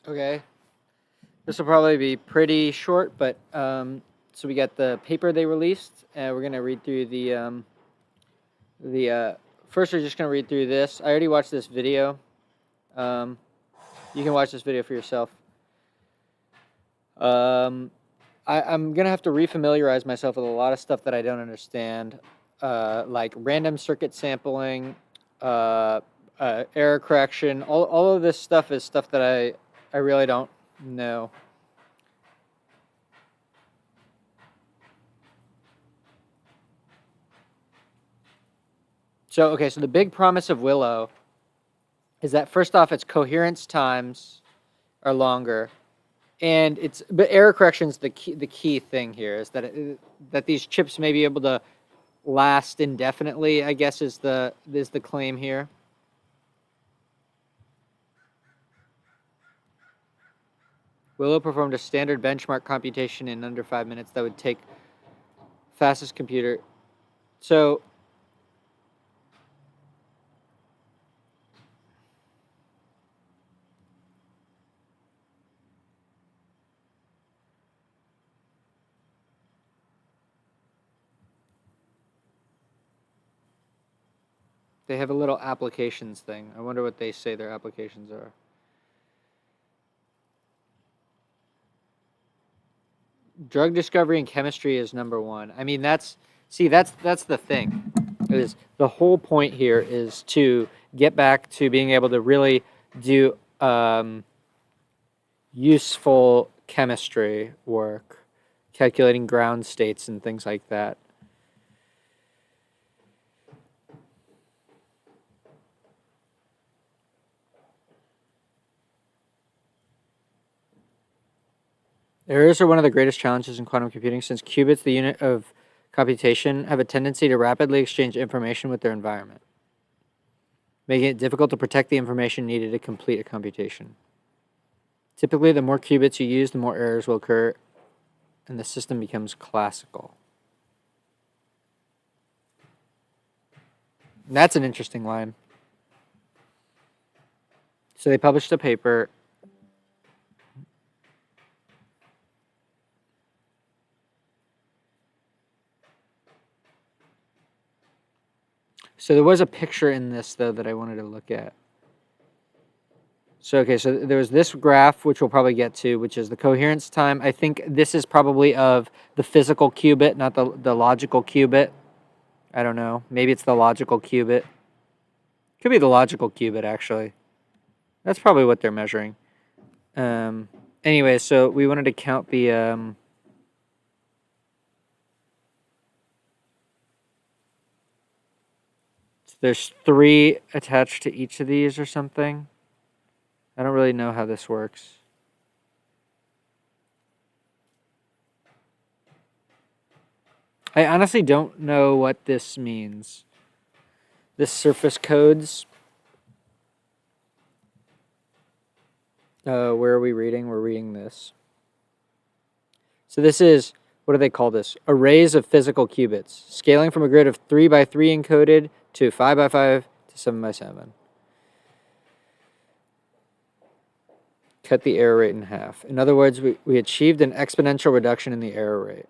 Okay. This will probably be pretty short, but so we got the paper they released. We're gonna read through the first. We're just gonna read through this. I already watched this video. Um, you can watch this video for yourself. Um, I'm gonna have to refamiliarize myself with a lot of stuff that I don't understand, like random circuit sampling, uh, error correction. All of this stuff is stuff that I really don't know. So okay, so the big promise of Willow is that first off, its coherence times are longer, and but error correction is the key thing here is that these chips may be able to last indefinitely. I guess is the claim here. Willow performed a standard benchmark computation in under 5 minutes that would take fastest computer. So they have a little applications thing. I wonder what they say their applications are. Drug discovery and chemistry is number one. I mean, that's the thing. Is the whole point here is to get back to being able to really do useful chemistry work, calculating ground states and things like that. Errors are one of the greatest challenges in quantum computing since qubits, the unit of computation, have a tendency to rapidly exchange information with their environment, making it difficult to protect the information needed to complete a computation. Typically, the more qubits you use, the more errors will occur, and the system becomes classical. And that's an interesting line. So they published a paper. So there was a picture in this, though, that I wanted to look at. So, okay, so there was this graph, which we'll probably get to, which is the coherence time. I think this is probably of the physical qubit, not the logical qubit. I don't know. Maybe it's the logical qubit. Could be the logical qubit, actually. That's probably what they're measuring. Anyway, so we wanted to count the... so there's 3 attached to each of these or something. I don't really know how this works. I honestly don't know what this means. This surface codes. Where are we reading? We're reading this. So this is, what do they call this? Arrays of physical qubits, scaling from a grid of 3 by 3 encoded to 5 by 5 to 7 by 7. Cut the error rate in half. In other words, we achieved an exponential reduction in the error rate.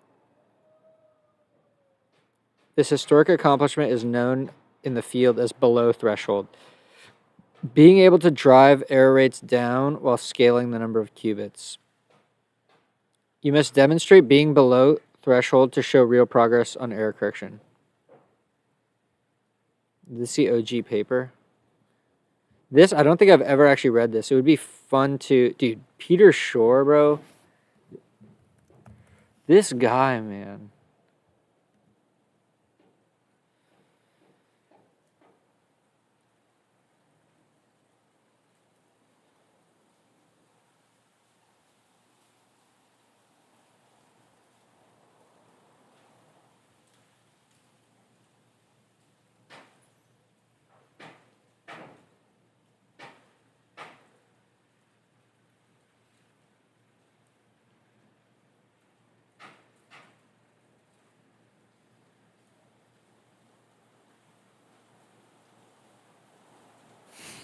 This historic accomplishment is known in the field as below threshold. Being able to drive error rates down while scaling the number of qubits. You must demonstrate being below threshold to show real progress on error correction. This is the OG paper. This, I don't think I've ever actually read this. It would be fun to... Dude, Peter Shore, bro. This guy, man.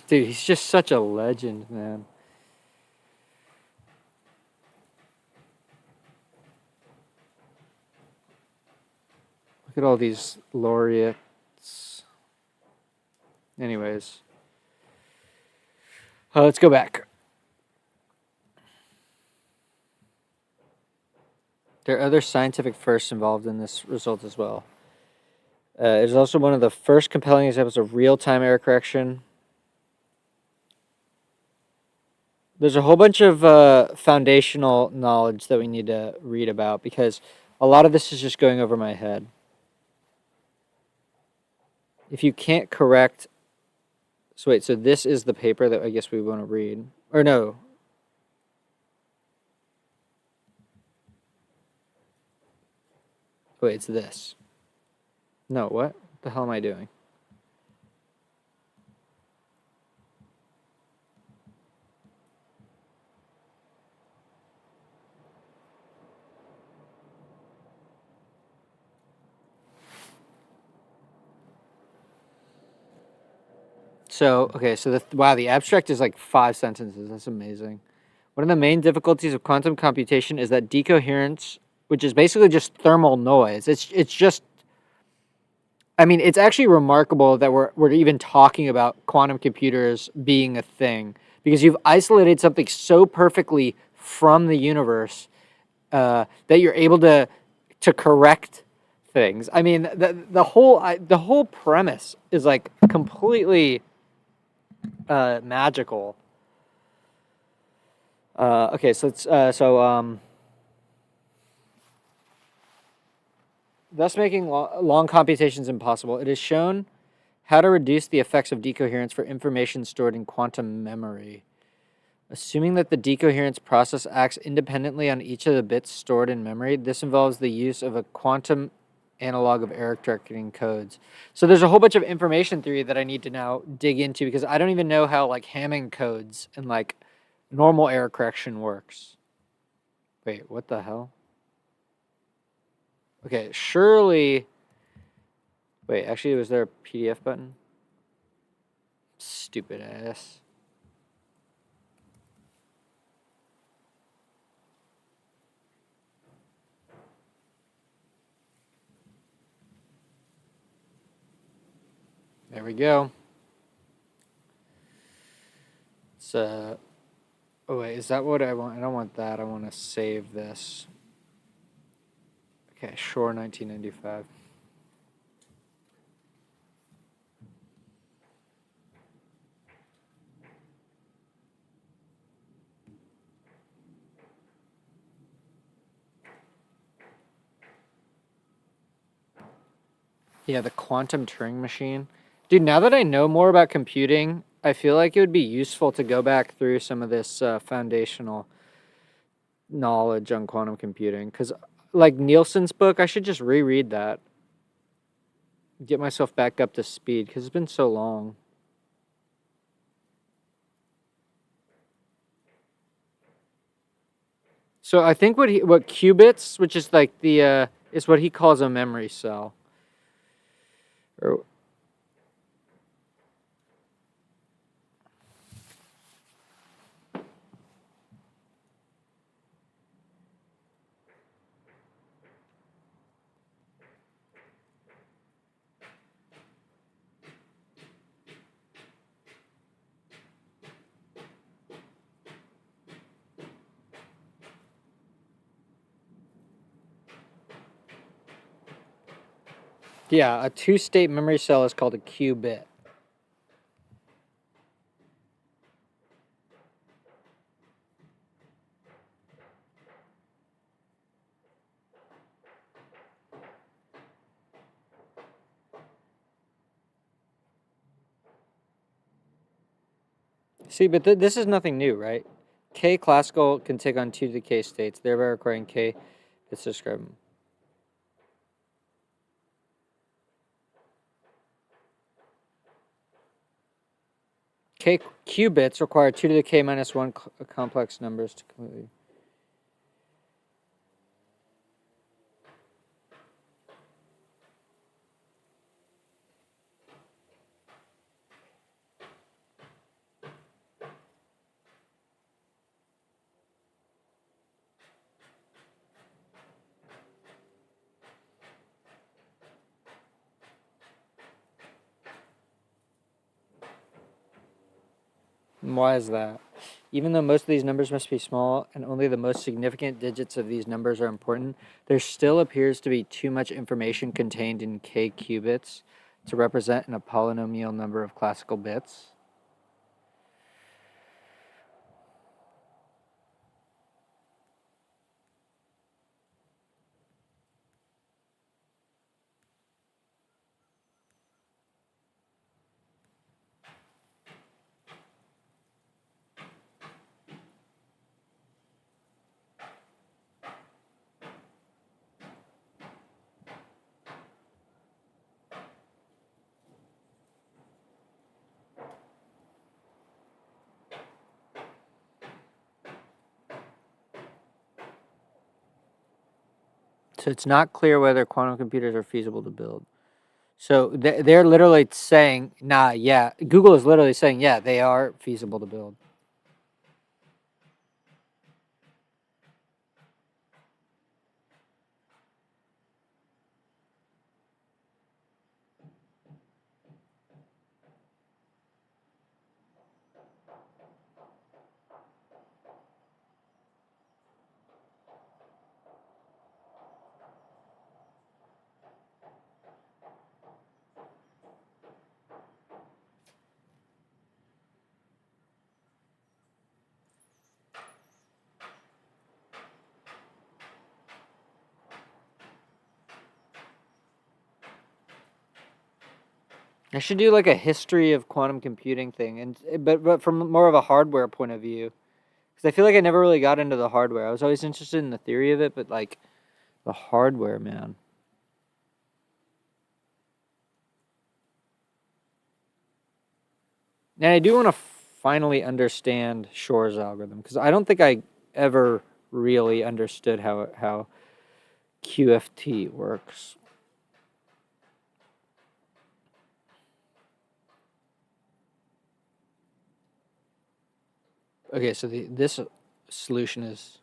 Dude, he's just such a legend, man. Look at all these laureates. Anyways. Let's go back. There are other scientific firsts involved in this result as well. It is also one of the first compelling examples of real-time error correction. There's a whole bunch of foundational knowledge that we need to read about because a lot of this is just going over my head. If you can't correct... So wait, so this is the paper that I guess we want to read. Or no. Wait, it's this. No, what the hell am I doing? So, okay, so wow, the abstract is like 5 sentences. That's amazing. One of the main difficulties of quantum computation is that decoherence, which is basically just thermal noise. It's just, I mean, it's actually remarkable that we're even talking about quantum computers being a thing because you've isolated something so perfectly from the universe that you're able to correct things. I mean, the whole premise is like completely magical. Okay, so it's thus making long computations impossible. It is shown how to reduce the effects of decoherence for information stored in quantum memory. Assuming that the decoherence process acts independently on each of the bits stored in memory, this involves the use of a quantum analog of error correcting codes. So there's a whole bunch of information theory that I need to now dig into because I don't even know how like Hamming codes and like normal error correction works. Wait, what the hell? Okay, surely... Wait, actually, was there a PDF button? Stupid ass. There we go. It's oh wait, is that what I want? I don't want that. I want to save this. Okay, Shore 1995. Yeah, the quantum Turing machine. Dude, now that I know more about computing, I feel like it would be useful to go back through some of this foundational knowledge on quantum computing. Because, like Nielsen's book, I should just reread that. Get myself back up to speed, because it's been so long. So I think what qubits, which is like the, is what he calls a memory cell. Or... Yeah, a two-state memory cell is called a qubit. See, but this is nothing new, right? K classical can take on 2 to the K states, thereby requiring K bits to describe them. K qubits require 2 to the K minus 1 complex numbers to completely... And why is that? Even though most of these numbers must be small and only the most significant digits of these numbers are important, there still appears to be too much information contained in k qubits to represent a polynomial number of classical bits. So it's not clear whether quantum computers are feasible to build. So they're literally saying, nah, yeah. Google is literally saying, yeah, they are feasible to build. I should do like a history of quantum computing thing, and but from more of a hardware point of view, because I feel like I never really got into the hardware. I was always interested in the theory of it, but like the hardware, man. And I do want to finally understand Shor's algorithm, because I don't think I ever really understood how QFT works. Okay, so this solution is.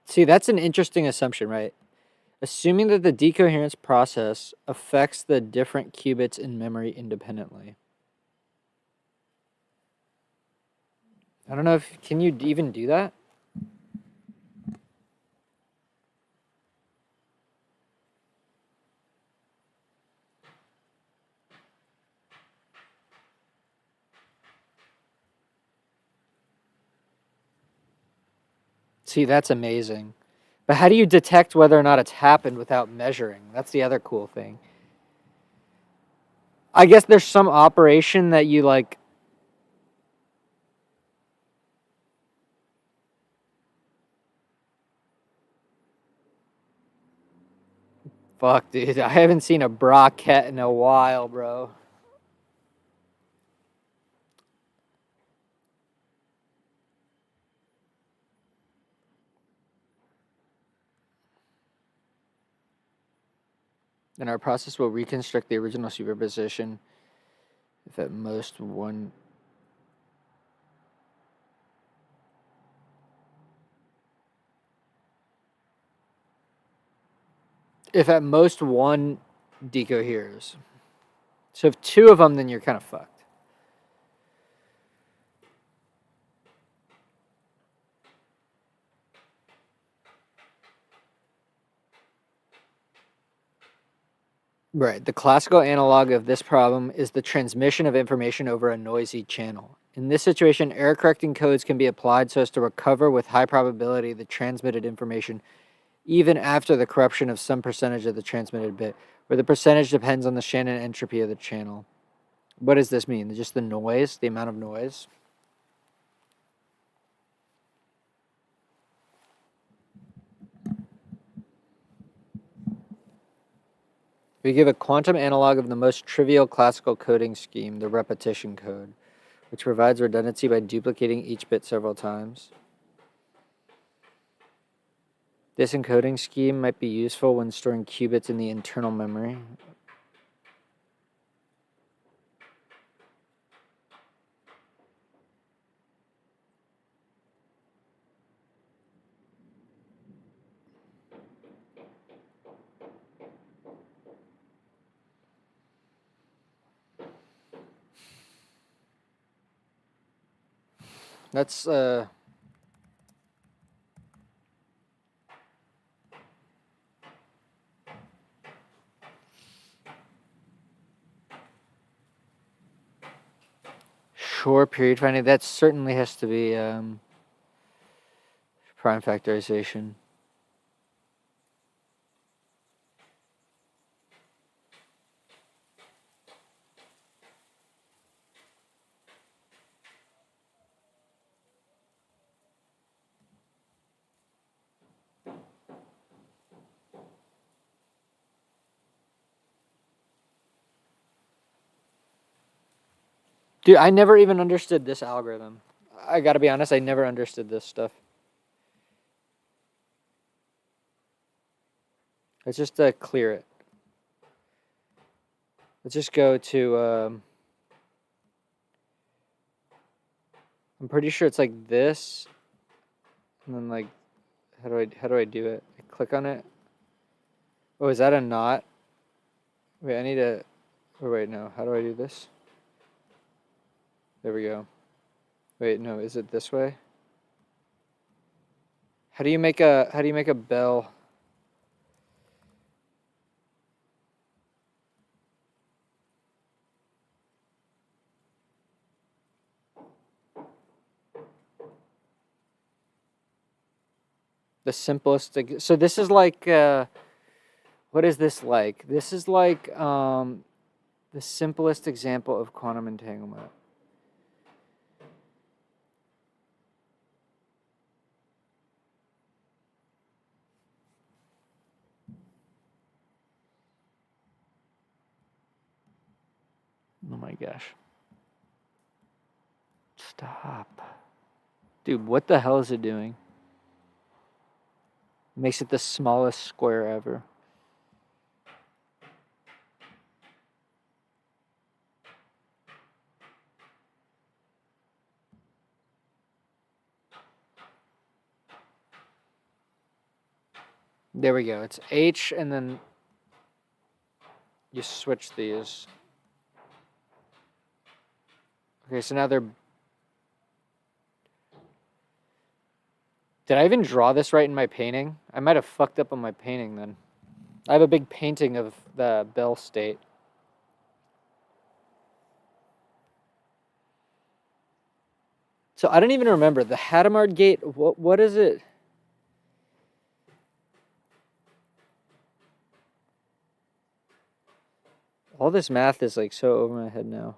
See, that's an interesting assumption, right? Assuming that the decoherence process affects the different qubits in memory independently. I don't know if, can you even do that? See, that's amazing. But how do you detect whether or not it's happened without measuring? That's the other cool thing. I guess there's some operation that you like. Fuck, dude. I haven't seen a brocket in a while, bro. And our process will reconstruct the original superposition if at most one. If at most one decoheres. So if two of them, then you're kind of fucked. Right. The classical analog of this problem is the transmission of information over a noisy channel. In this situation, error correcting codes can be applied so as to recover with high probability the transmitted information even after the corruption of some percentage of the transmitted bit, where the percentage depends on the Shannon entropy of the channel. What does this mean? Just the noise, the amount of noise? We give a quantum analog of the most trivial classical coding scheme, the repetition code, which provides redundancy by duplicating each bit several times. This encoding scheme might be useful when storing qubits in the internal memory. That's Shor period finding. That certainly has to be prime factorization. Dude, I never even understood this algorithm. I gotta be honest, I never understood this stuff. Let's just clear it. Let's just go to, I'm pretty sure it's like this, and then like, how do I do it? I click on it. Oh, is that a knot? Wait, I need to, oh wait, no, how do I do this? There we go. Wait, no, is it this way? How do you make a bell? The simplest, so this is like, what is this like? This is like the simplest example of quantum entanglement. Oh my gosh. Stop. Dude, what the hell is it doing? Makes it the smallest square ever. There we go. It's H, and then you switch these. Okay, so now they're... Did I even draw this right in my painting? I might have fucked up on my painting then. I have a big painting of the Bell state. So I don't even remember. The Hadamard gate, what is it? All this math is like so over my head now.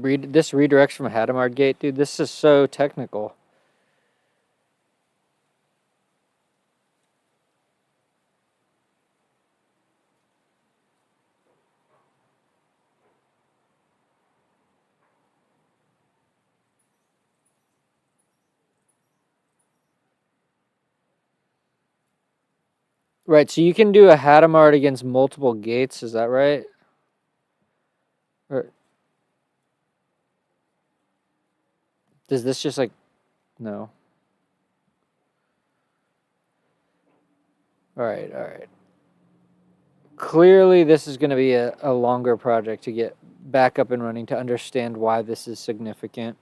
This redirects from Hadamard gate, dude. This is so technical. Right, so you can do a Hadamard against multiple gates, is that right? Or does this just like, no. All right. clearly this is going to be a longer project to get back up and running to understand why this is significant.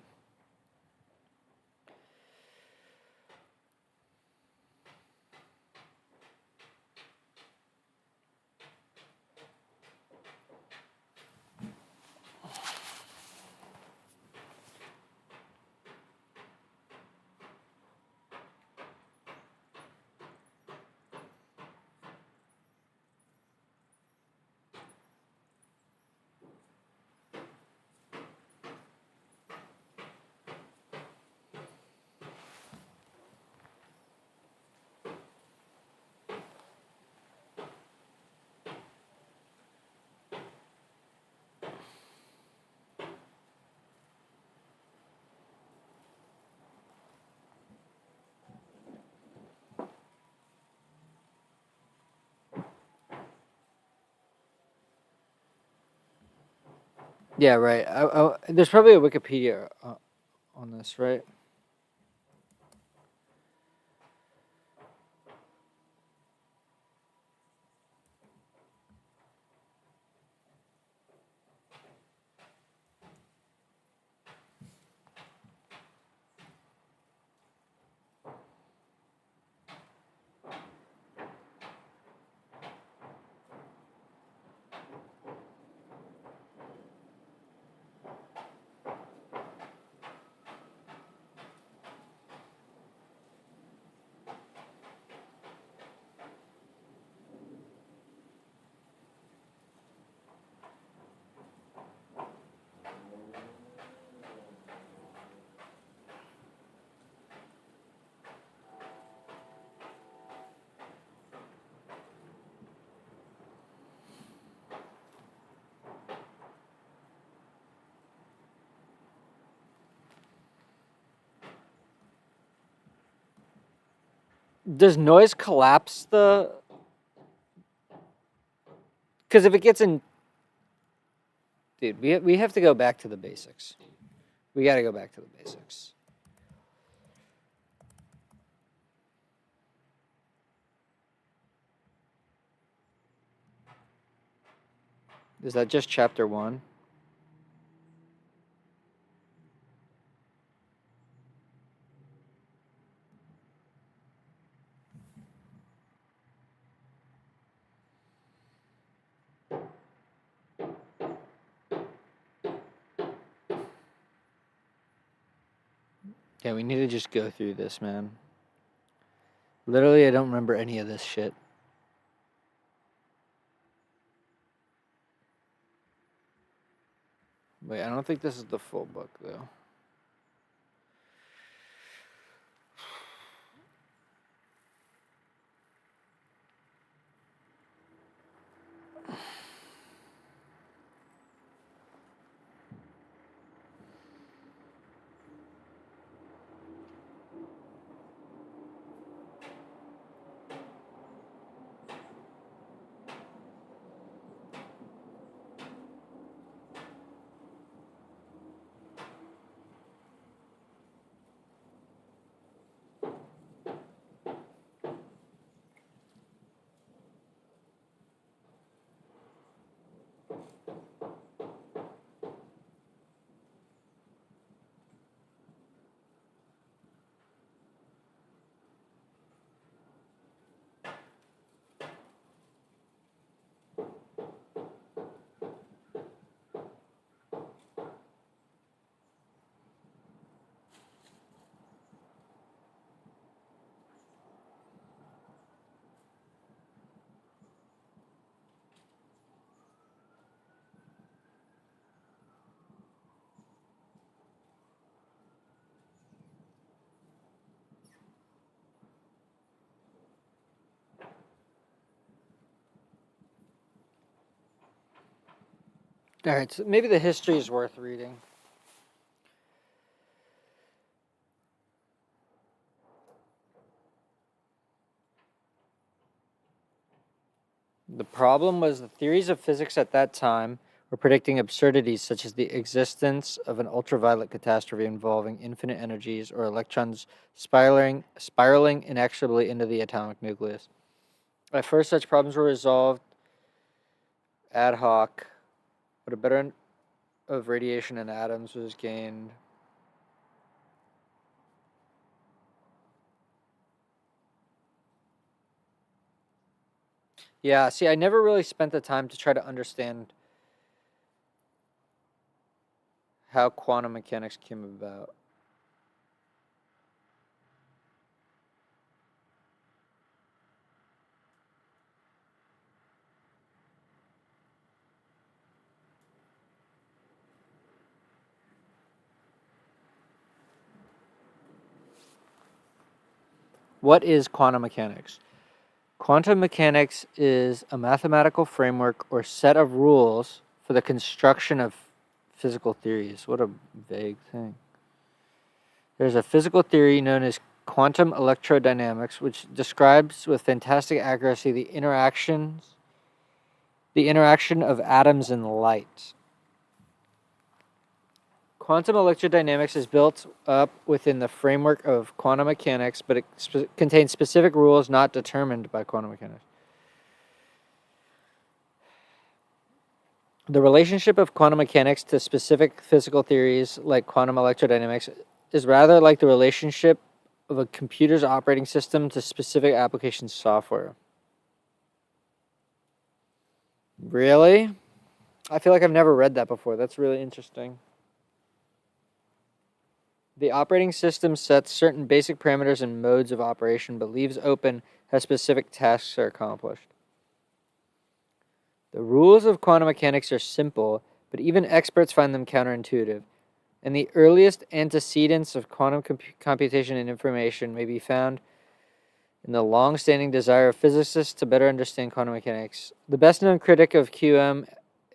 Yeah, right. There's probably a Wikipedia on this, right? Does noise collapse the... Because if it gets in... Dude, we have to go back to the basics. We got to go back to the basics. Is that just chapter 1? Yeah, we need to just go through this, man. Literally, I don't remember any of this shit. Wait, I don't think this is the full book, though. All right, so maybe the history is worth reading. The problem was the theories of physics at that time were predicting absurdities such as the existence of an ultraviolet catastrophe involving infinite energies or electrons spiraling inexorably into the atomic nucleus. At first, such problems were resolved ad hoc, but a better of radiation in atoms was gained. Yeah, see, I never really spent the time to try to understand how quantum mechanics came about. What is quantum mechanics? Quantum mechanics is a mathematical framework or set of rules for the construction of physical theories. What a vague thing. There's a physical theory known as quantum electrodynamics, which describes with fantastic accuracy the interaction of atoms and light. Quantum electrodynamics is built up within the framework of quantum mechanics, but it contains specific rules not determined by quantum mechanics. The relationship of quantum mechanics to specific physical theories like quantum electrodynamics is rather like the relationship of a computer's operating system to specific application software. Really? I feel like I've never read that before. That's really interesting. The operating system sets certain basic parameters and modes of operation, but leaves open how specific tasks are accomplished. The rules of quantum mechanics are simple, but even experts find them counterintuitive. And the earliest antecedents of quantum computation and information may be found in the long-standing desire of physicists to better understand quantum mechanics. The best-known critic of QM,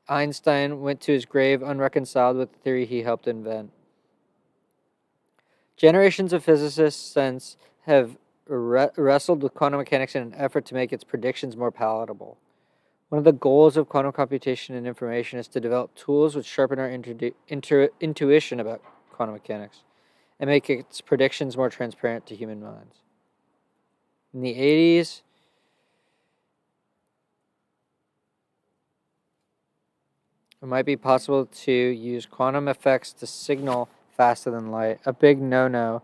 Einstein, went to his grave unreconciled with the theory he helped invent. Generations of physicists since have wrestled with quantum mechanics in an effort to make its predictions more palatable. One of the goals of quantum computation and information is to develop tools which sharpen our intuition about quantum mechanics and make its predictions more transparent to human minds. In the 80s, it might be possible to use quantum effects to signal faster than light, a big no-no,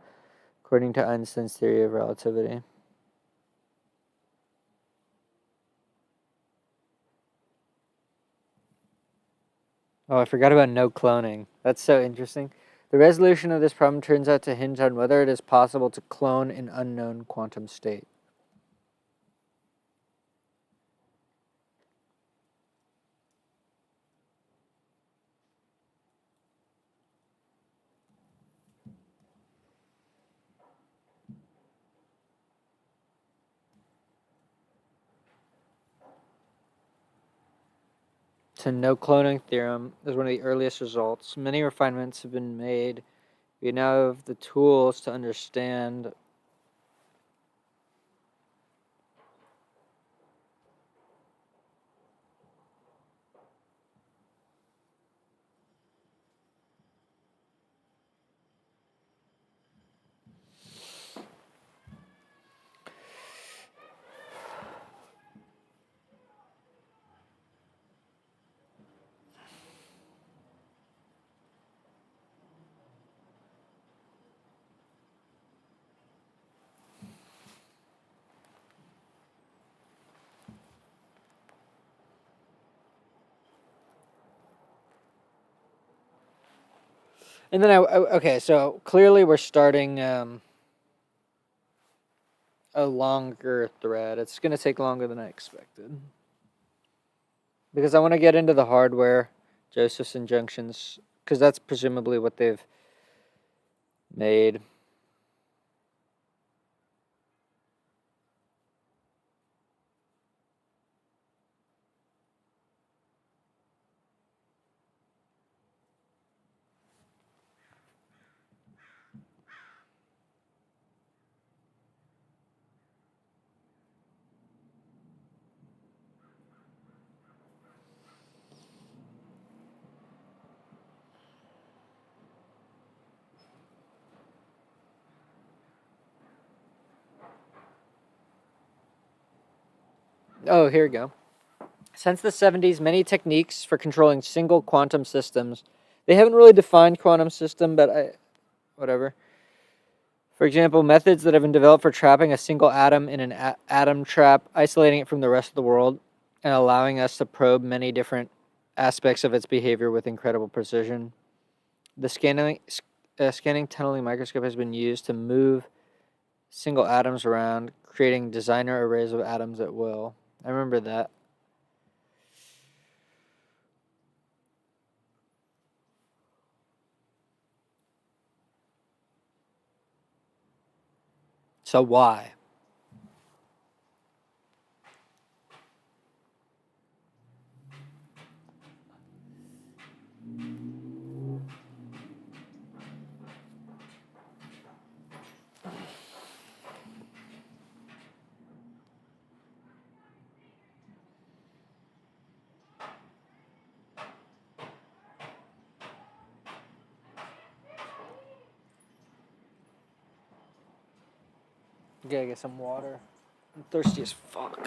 according to Einstein's theory of relativity. Oh, I forgot about no cloning. That's so interesting. The resolution of this problem turns out to hinge on whether it is possible to clone an unknown quantum state. To no cloning theorem is one of the earliest results. Many refinements have been made. We now have the tools to understand and then okay, so clearly we're starting a longer thread. It's going to take longer than I expected. Because I want to get into the hardware, Joseph's injunctions, because that's presumably what they've made. Oh, here we go. Since the 70s, many techniques for controlling single quantum systems. They haven't really defined quantum system, but whatever. For example, methods that have been developed for trapping a single atom in an atom trap, isolating it from the rest of the world, and allowing us to probe many different aspects of its behavior with incredible precision. The scanning tunneling microscope has been used to move single atoms around, creating designer arrays of atoms at will. I remember that. So why? Gotta get some water. I'm thirsty as fuck.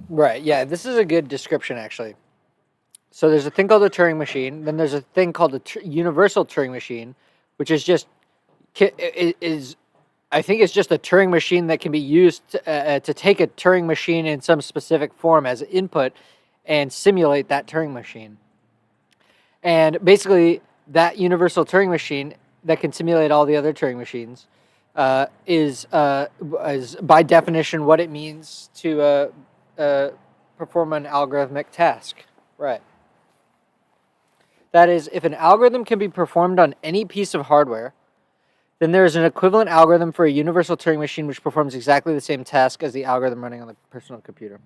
Right, yeah, this is a good description, actually. So there's a thing called a Turing machine. Then there's a thing called the universal Turing machine, which is just is I think it's just a Turing machine that can be used to take a Turing machine in some specific form as input and simulate that Turing machine. And basically, that universal Turing machine that can simulate all the other Turing machines is by definition what it means to perform an algorithmic task. Right. That is, if an algorithm can be performed on any piece of hardware, then there is an equivalent algorithm for a universal Turing machine which performs exactly the same task as the algorithm running on the personal computer.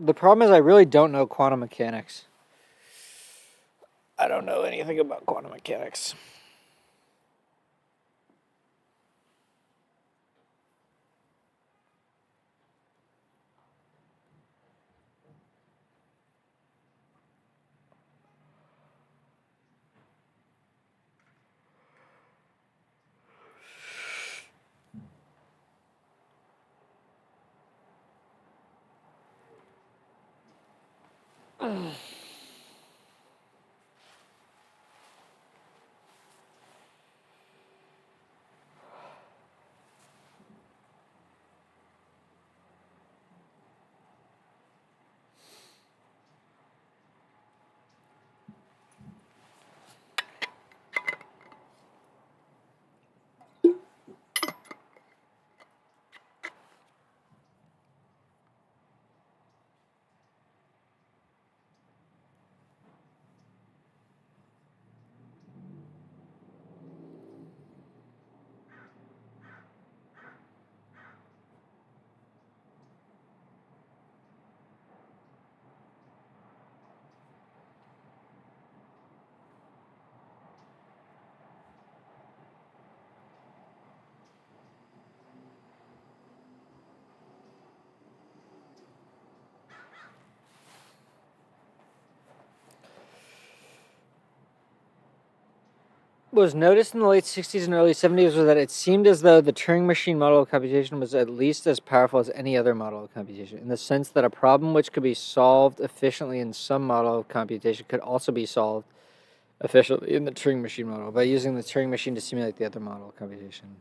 The problem is I really don't know quantum mechanics. I don't know anything about quantum mechanics. Was noticed in the late 60s and early 70s was that it seemed as though the Turing machine model of computation was at least as powerful as any other model of computation, in the sense that a problem which could be solved efficiently in some model of computation could also be solved efficiently in the Turing machine model by using the Turing machine to simulate the other model of computation.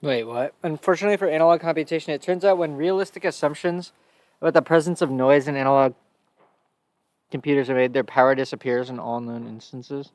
Wait, what? Unfortunately for analog computation, it turns out when realistic assumptions about the presence of noise in analog computers are made, their power disappears in all known instances.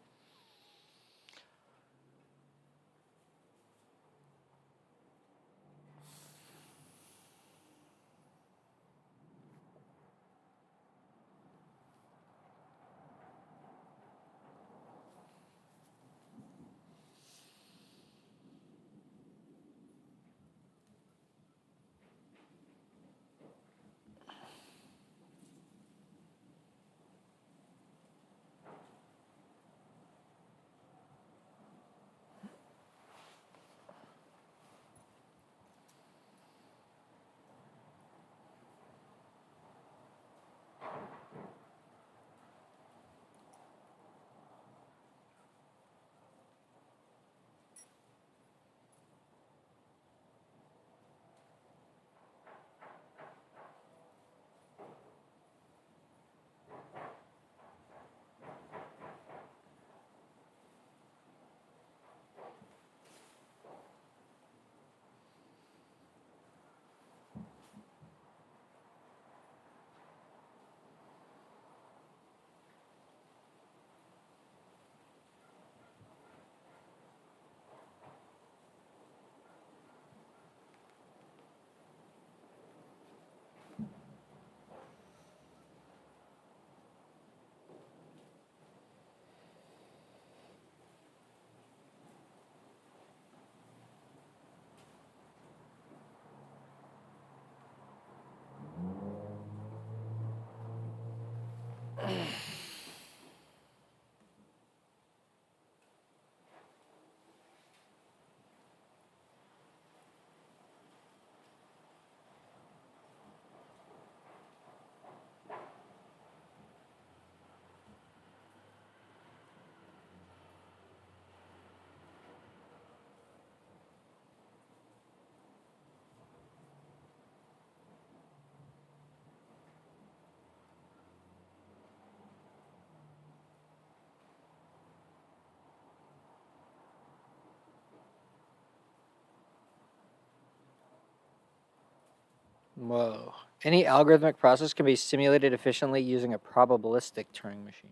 Whoa. Any algorithmic process can be simulated efficiently using a probabilistic Turing machine.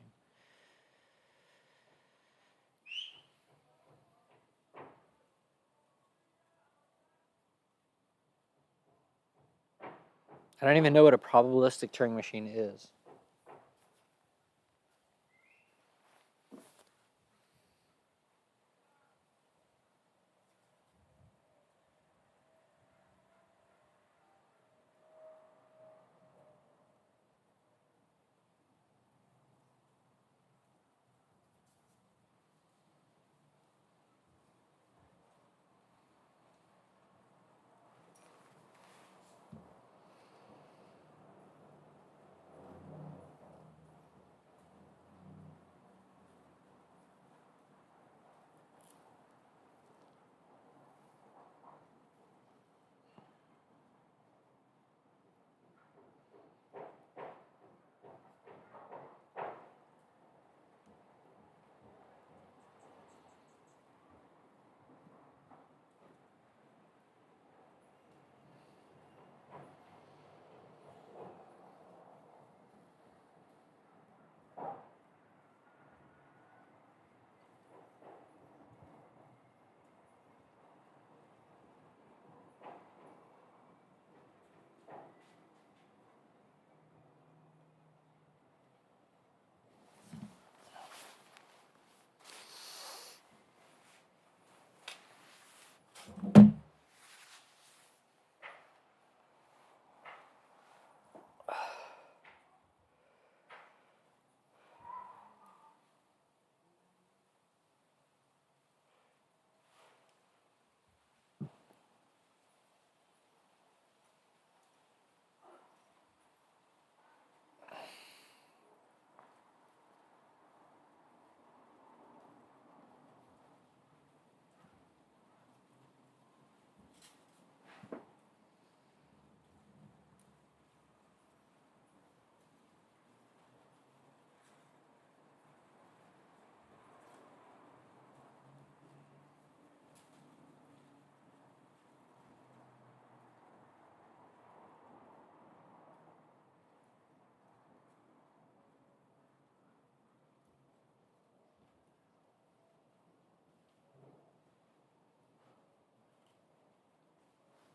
I don't even know what a probabilistic Turing machine is.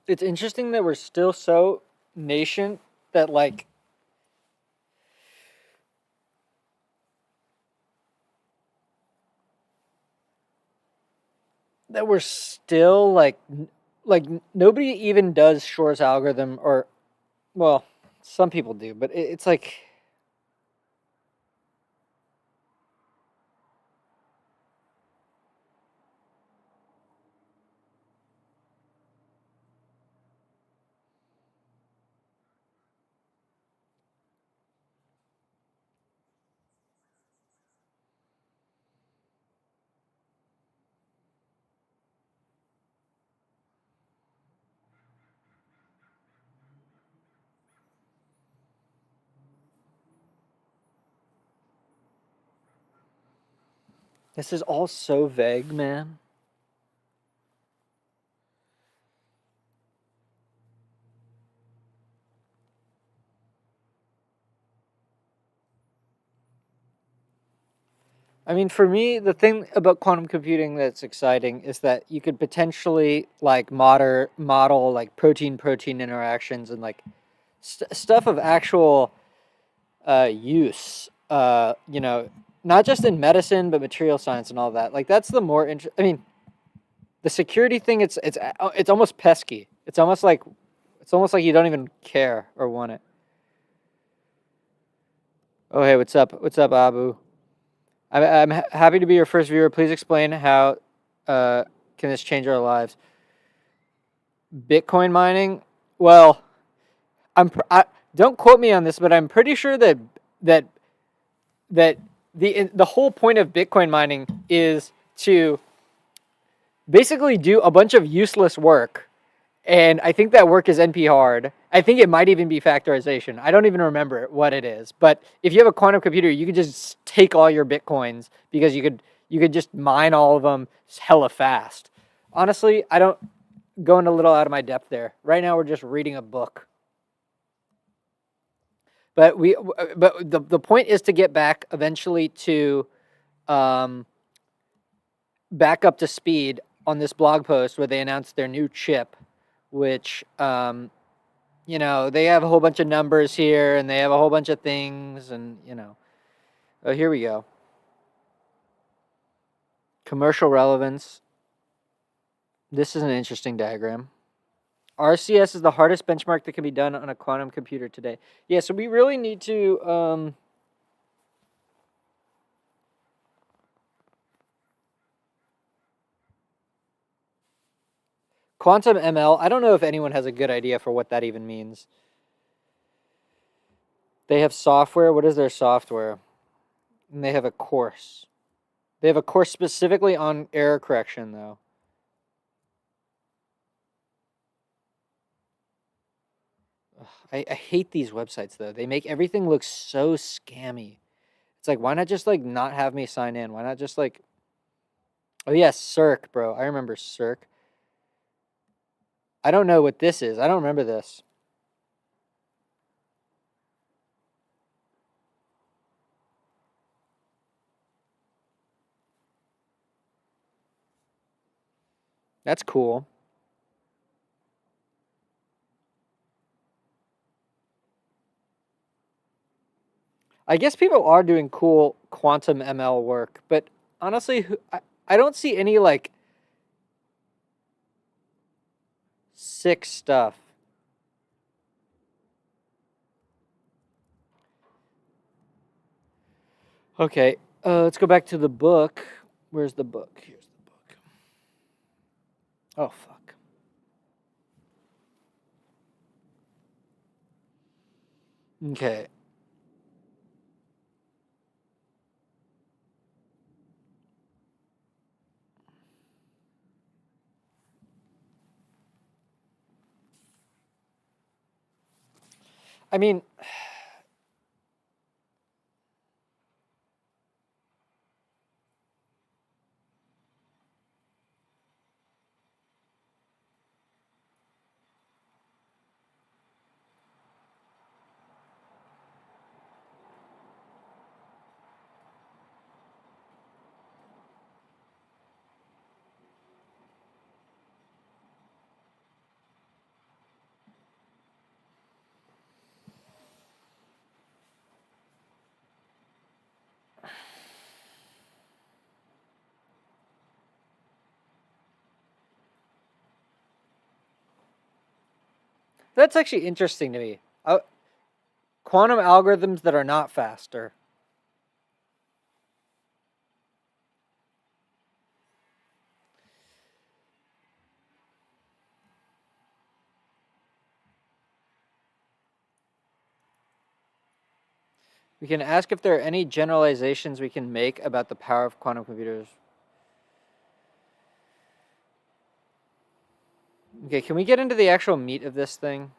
It's interesting that we're still so nascent that like that we're still like nobody even does Shor's algorithm, or well, some people do, but it's like this is all so vague, man. I mean, for me, the thing about quantum computing that's exciting is that you could potentially like model like protein interactions and like stuff of actual use. You know, not just in medicine but material science and all that. Like that's the more I mean, the security thing. It's almost pesky. It's almost like you don't even care or want it. Oh hey, what's up? What's up, Abu? I'm happy to be your first viewer. Please explain how can this change our lives? Bitcoin mining? Well, don't quote me on this, but I'm pretty sure that that the whole point of Bitcoin mining is to basically do a bunch of useless work. And I think that work is NP hard. I think it might even be factorization. I don't even remember what it is. But if you have a quantum computer, you could just take all your Bitcoins because you could just mine all of them hella fast. Honestly, I don't going a little out of my depth there. Right now we're just reading a book. But the point is to get back eventually to back up to speed on this blog post where they announced their new chip, which you know, they have a whole bunch of numbers here and they have a whole bunch of things, and you know, oh, here we go. Commercial relevance. This is an interesting diagram. RCS is the hardest benchmark that can be done on a quantum computer today. Yeah, so we really need to quantum ML. I don't know if anyone has a good idea for what that even means. They have software. What is their software? And they have a course. They have a course specifically on error correction, though. Ugh, I hate these websites, though. They make everything look so scammy. It's like, why not just, like, not have me sign in? Why not just, like... Oh, yeah, Cirque, bro. I remember Cirque. I don't know what this is. I don't remember this. That's cool. I guess people are doing cool quantum ML work, but honestly, I don't see any, like, sick stuff. Okay, let's go back to the book. Where's the book? Here's the book. Oh, fuck. Okay. I mean... That's actually interesting to me. Quantum algorithms that are not faster. We can ask if there are any generalizations we can make about the power of quantum computers. Okay, can we get into the actual meat of this thing?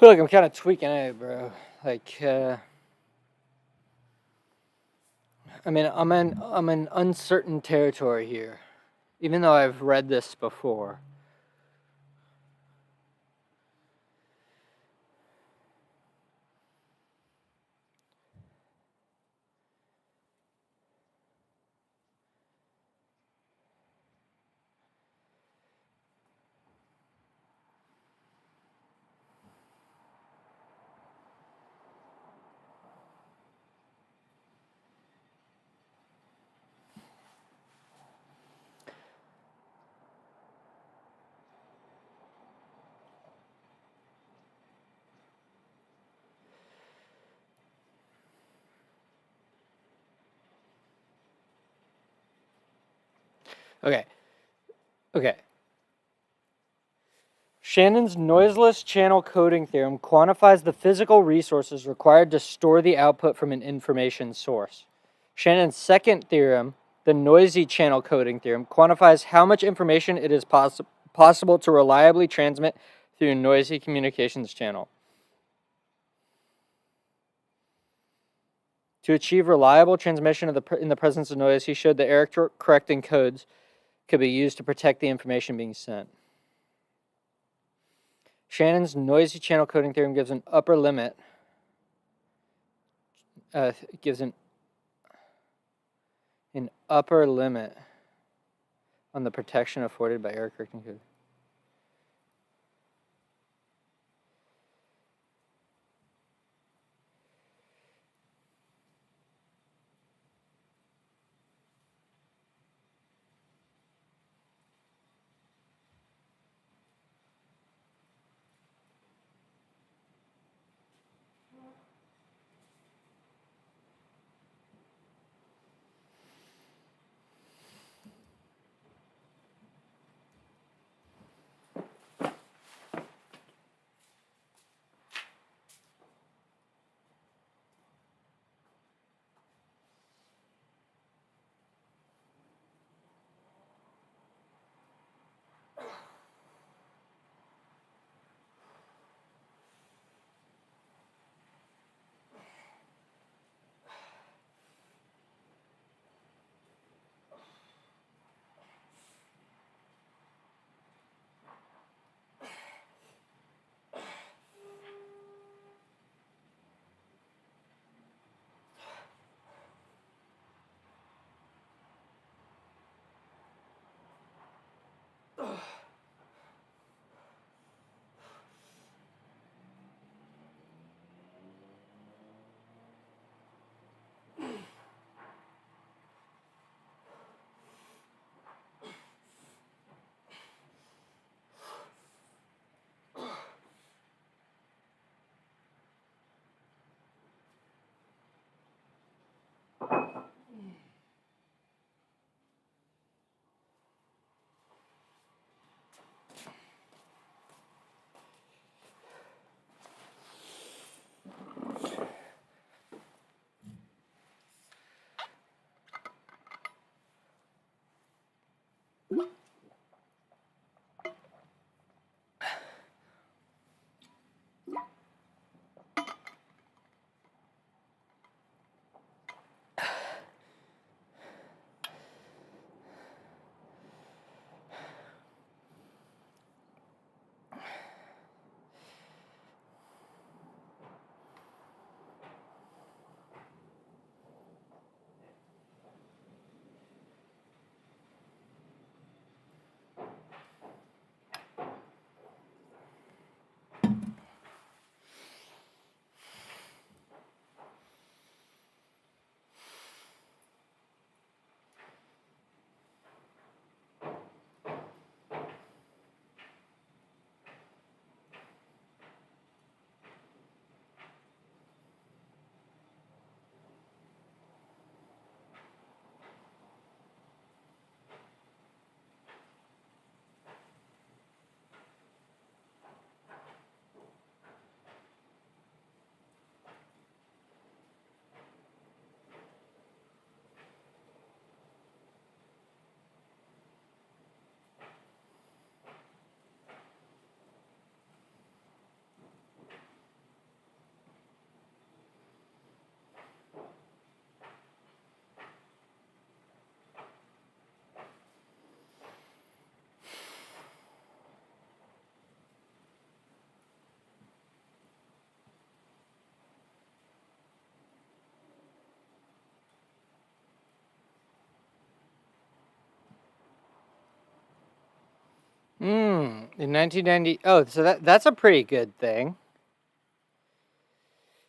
feel like I'm kind of tweaking out, bro. Like, I'm in uncertain territory here, even though I've read this before. Okay. Okay. Shannon's noiseless channel coding theorem quantifies the physical resources required to store the output from an information source. Shannon's second theorem, the noisy channel coding theorem, quantifies how much information it is possible to reliably transmit through a noisy communications channel. To achieve reliable transmission in the presence of noise, he showed that error-correcting codes could be used to protect the information being sent. Shannon's noisy channel coding theorem gives an upper limit. Gives an upper limit on the protection afforded by error-correcting code. In 1990, oh, so that's a pretty good thing.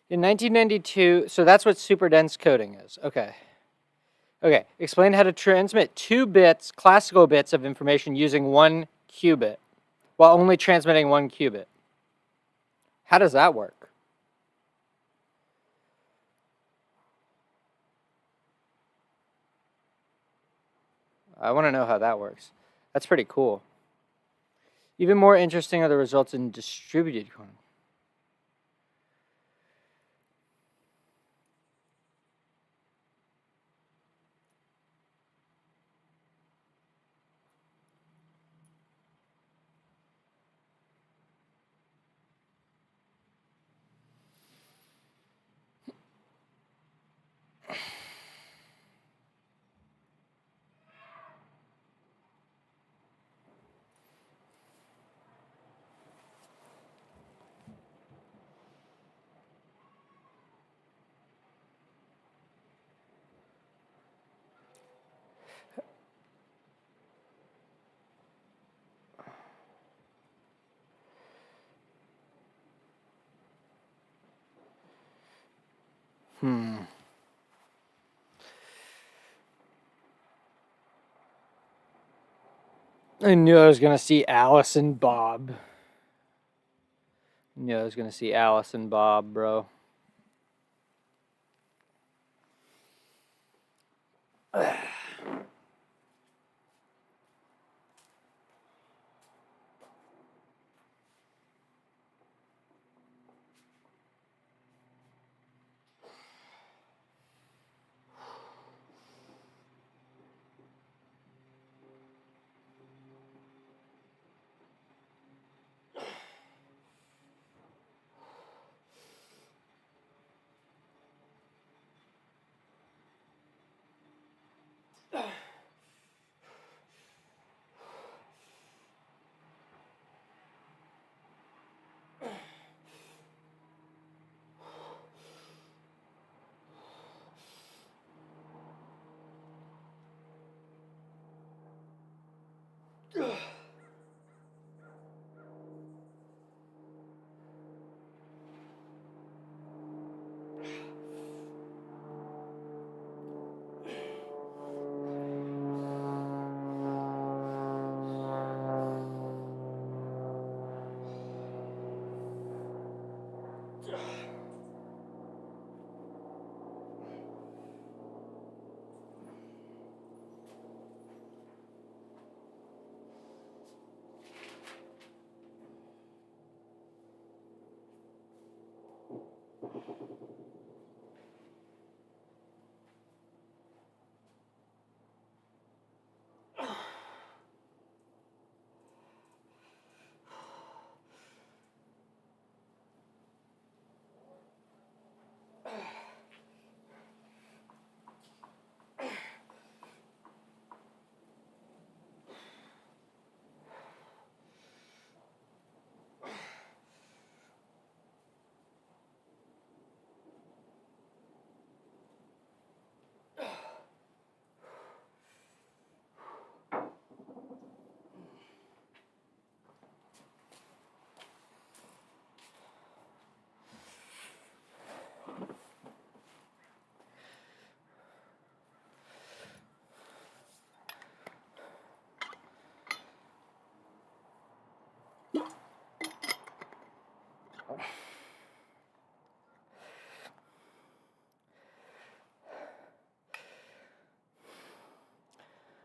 In 1992, so that's what super dense coding is. Okay. Okay, explain how to transmit 2 bits, classical bits of information using 1 qubit, while only transmitting 1 qubit. How does that work? I want to know how that works. That's pretty cool. Even more interesting are the results in distributed quantum. I knew I was going to see Alice and Bob. I knew I was going to see Alice and Bob, bro.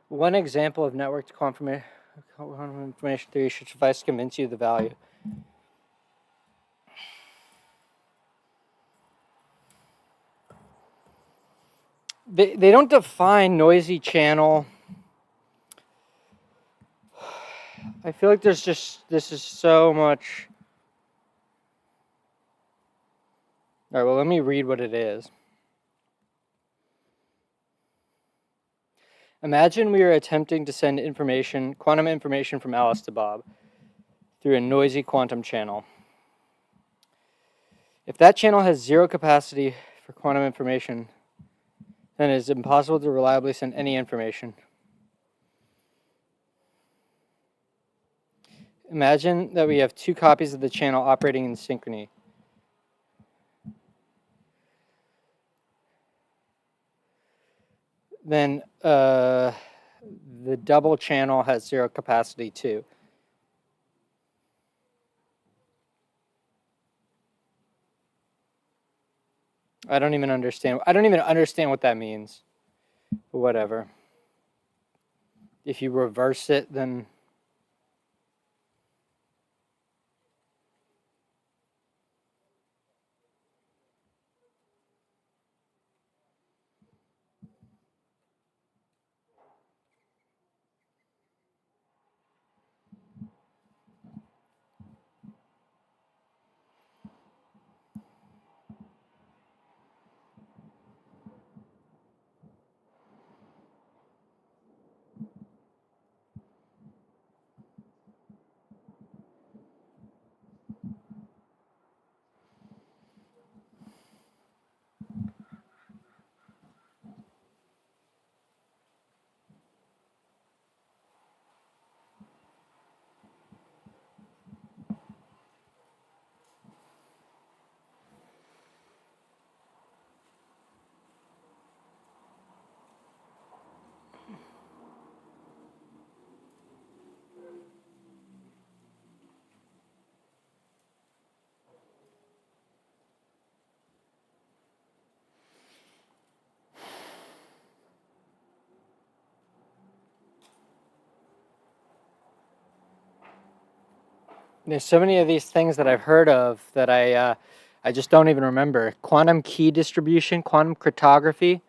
One example of networked quantum information theory should suffice to convince you of the value. They don't define noisy channel. I feel like this is so much. All right, well, let me read what it is. Imagine we are attempting to send quantum information from Alice to Bob through a noisy quantum channel. If that channel has 0 capacity for quantum information, then it is impossible to reliably send any information. Imagine that we have two copies of the channel operating in synchrony. Then the double channel has zero capacity too. I don't even understand what that means. But whatever. If you reverse it, then there's so many of these things that I've heard of that I just don't even remember. Quantum key distribution, quantum cryptography.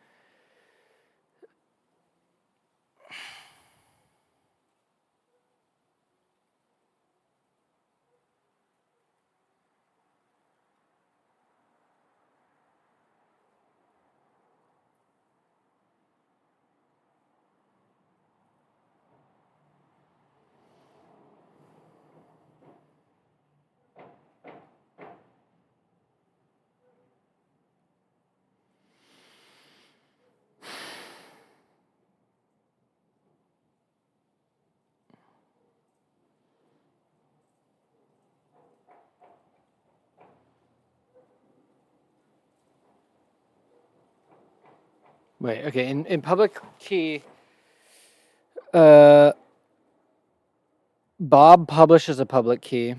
Wait, okay. In public key, Bob publishes a public key.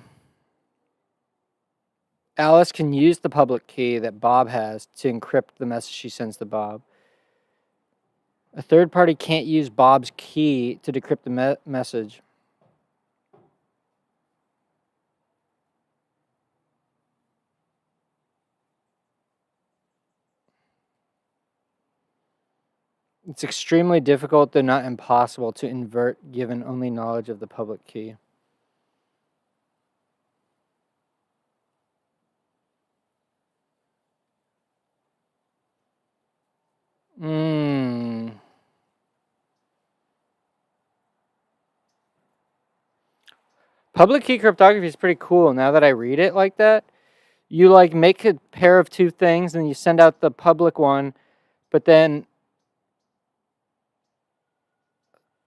Alice can use the public key that Bob has to encrypt the message she sends to Bob. A third party can't use Bob's key to decrypt the message. It's extremely difficult, though not impossible, to invert given only knowledge of the public key. Public key cryptography is pretty cool now that I read it like that. You like make a pair of two things and you send out the public one, but then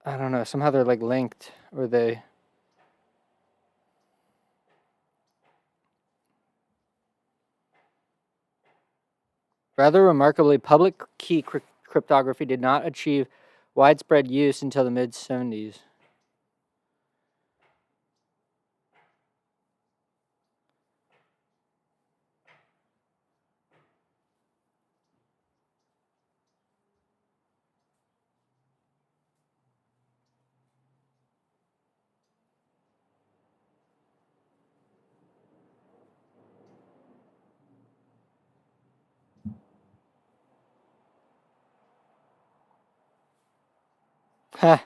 I don't know, somehow they're like linked or they rather remarkably, public key cryptography did not achieve widespread use until the mid-70s. Ha.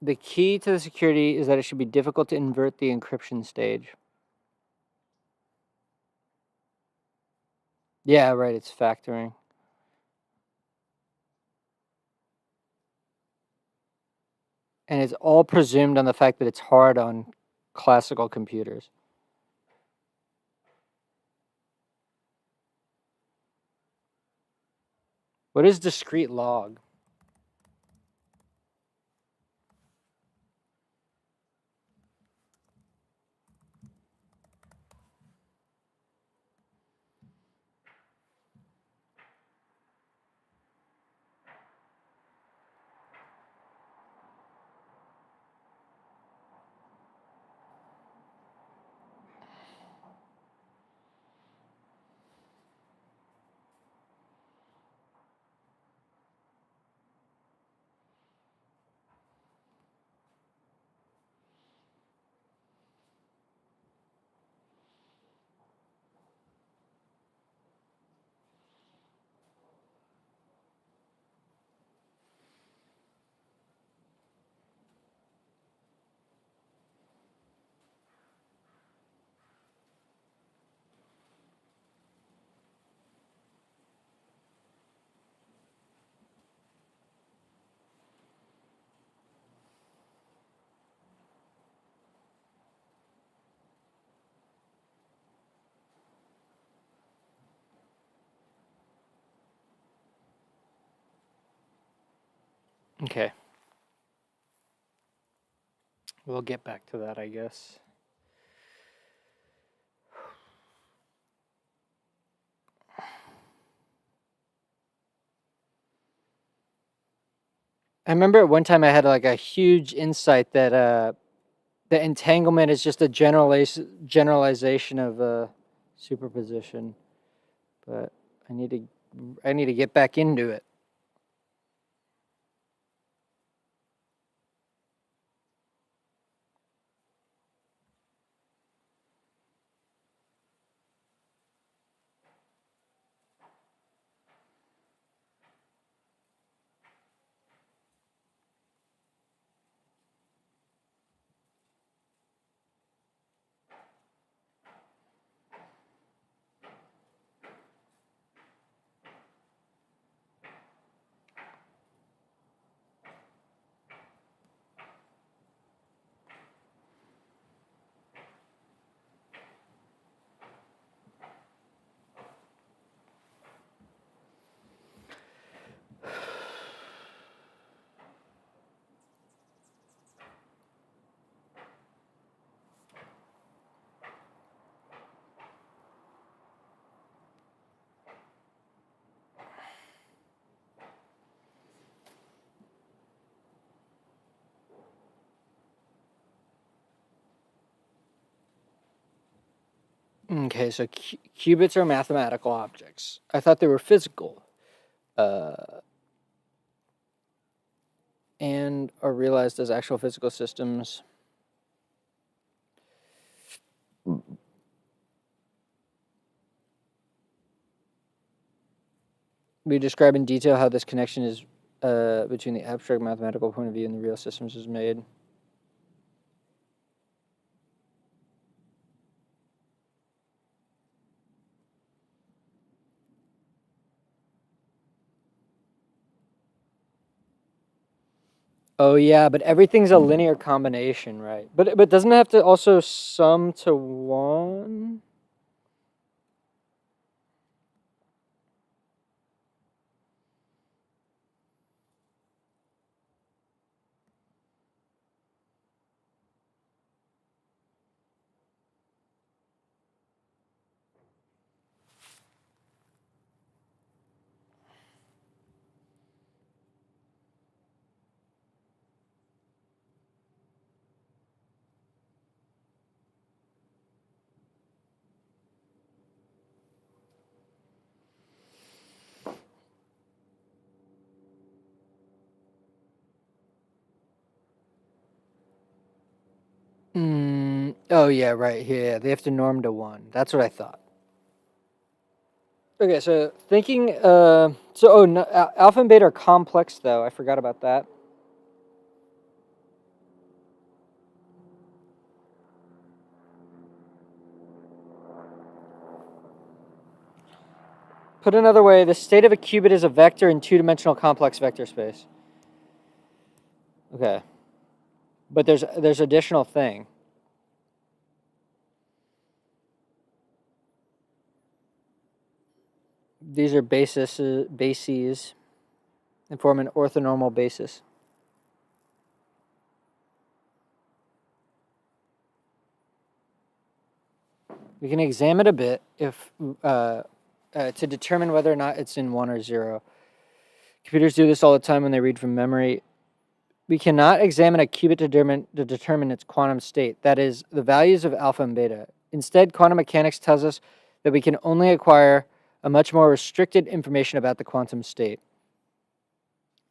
The key to the security is that it should be difficult to invert the encryption stage. Yeah, right, it's factoring. And it's all presumed on the fact that it's hard on classical computers. What is discrete log? Okay. We'll get back to that, I guess. I remember at one time I had like a huge insight that the entanglement is just a generalization of superposition, but I need to get back into it. Okay, so qubits are mathematical objects. I thought they were physical, and are realized as actual physical systems. We describe in detail how this connection is between the abstract mathematical point of view and the real systems is made. Oh yeah, but everything's a linear combination, right? But doesn't it have to also sum to 1? Oh yeah, right. Yeah, they have to norm to 1. That's what I thought. Okay, so thinking. No, alpha and beta are complex, though. I forgot about that. Put another way, the state of a qubit is a vector in two-dimensional complex vector space. Okay, but there's additional thing. These are bases. and form an orthonormal basis. We can examine a bit if to determine whether or not it's in 1 or 0. Computers do this all the time when they read from memory. We cannot examine a qubit to determine its quantum state, that is, the values of alpha and beta. Instead, quantum mechanics tells us that we can only acquire a much more restricted information about the quantum state.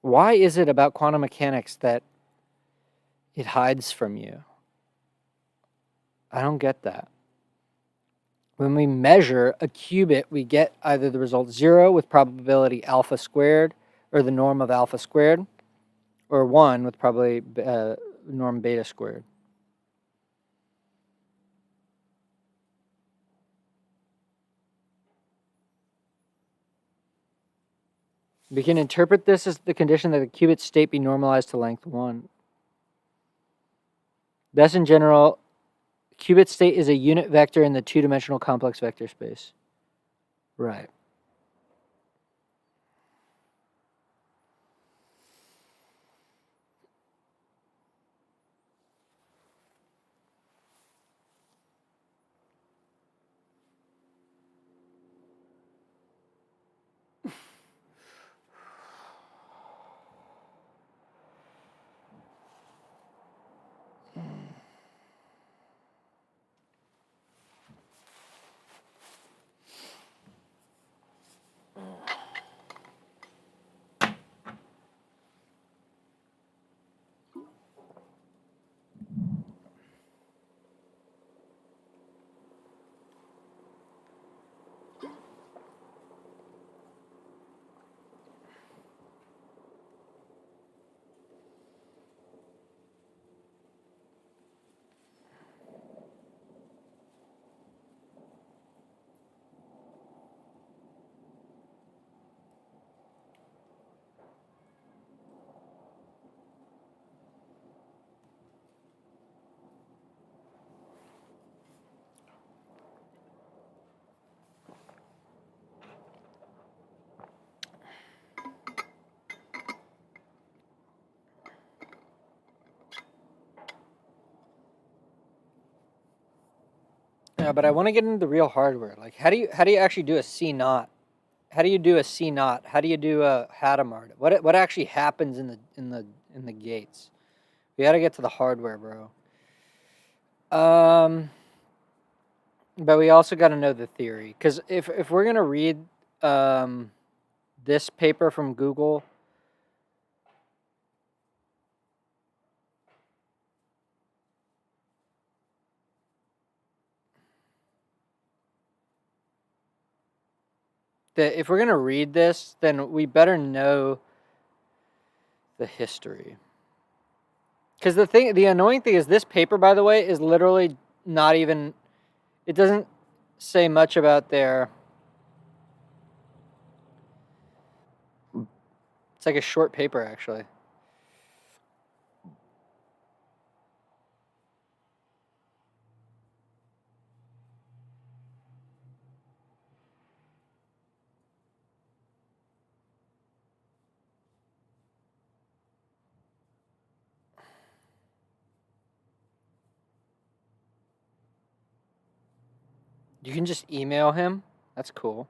Why is it about quantum mechanics that it hides from you? I don't get that. When we measure a qubit, we get either the result 0 with probability alpha squared, or the norm of alpha squared, or 1 with probably norm beta squared. We can interpret this as the condition that the qubit state be normalized to length 1. Thus, in general, qubit state is a unit vector in the two-dimensional complex vector space. Right. Yeah, but I want to get into the real hardware. Like, how do you actually do a C naught? How do you do a C naught? How do you do a Hadamard? What actually happens in the gates? We got to get to the hardware, bro. But we also got to know the theory, because if we're gonna read this paper from Google. That if we're going to read this, then we better know the history. Because the annoying thing is this paper, by the way, is literally not even, it doesn't say much about their, it's like a short paper, actually. You can just email him. That's cool.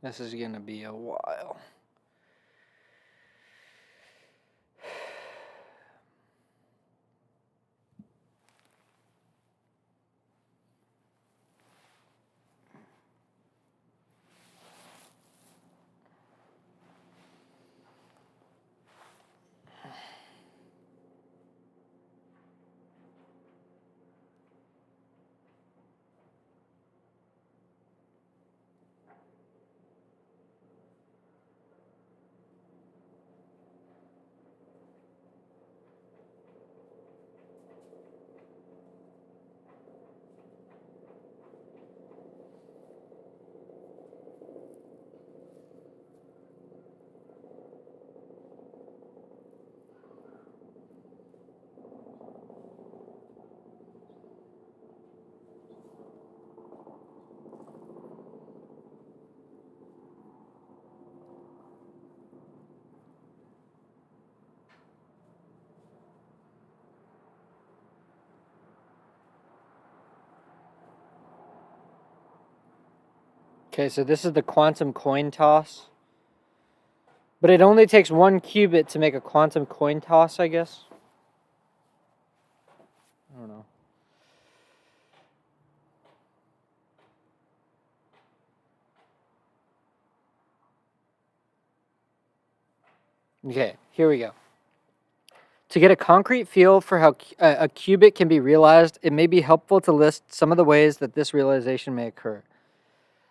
This is going to be a while. Okay, so this is the quantum coin toss. But it only takes 1 qubit to make a quantum coin toss, I guess. I don't know. Okay, here we go. To get a concrete feel for how a qubit can be realized, it may be helpful to list some of the ways that this realization may occur.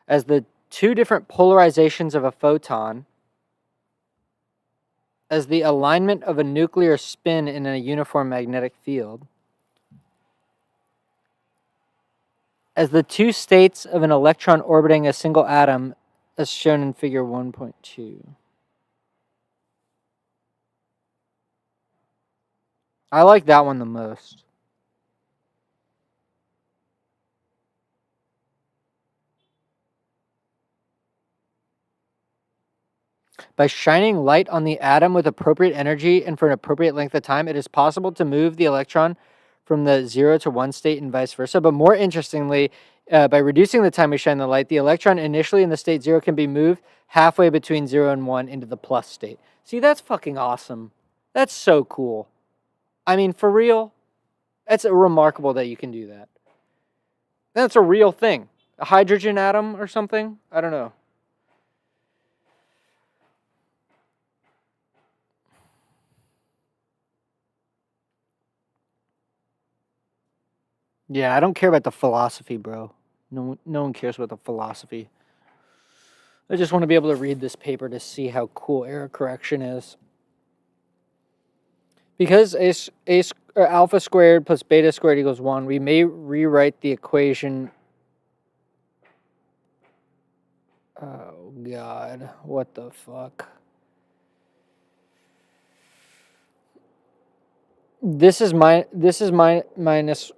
As the 2 different polarizations of a photon, as the alignment of a nuclear spin in a uniform magnetic field, as the 2 states of an electron orbiting a single atom, as shown in figure 1.2. I like that one the most. By shining light on the atom with appropriate energy and for an appropriate length of time, it is possible to move the electron from the 0 to 1 state and vice versa. But more interestingly, by reducing the time we shine the light, the electron initially in the state 0 can be moved halfway between 0 and 1 into the plus state. See, that's fucking awesome. That's so cool. I mean, for real, it's remarkable that you can do that. That's a real thing. A hydrogen atom or something? I don't know. Yeah, I don't care about the philosophy, bro. No one cares about the philosophy. I just want to be able to read this paper to see how cool error correction is. Because alpha squared plus beta squared equals 1, we may rewrite the equation. Oh, God. What the fuck? This is minus...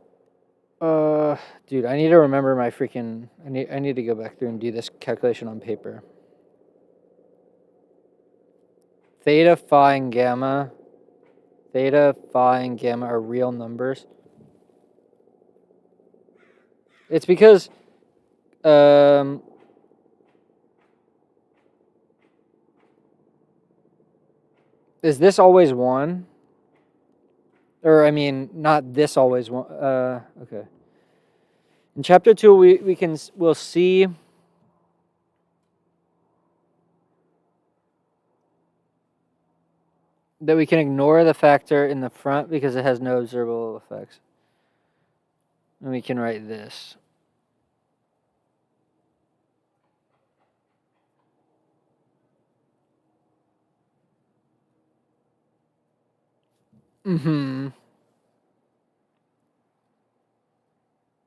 dude, I need to remember my freaking... I need to go back through and do this calculation on paper. Theta, phi, and gamma. Theta, phi, and gamma are real numbers. It's because... is this always 1? Or, I mean, not this always 1. Okay. In chapter 2, we'll see that we can ignore the factor in the front because it has no observable effects. And we can write this. Mm-hmm.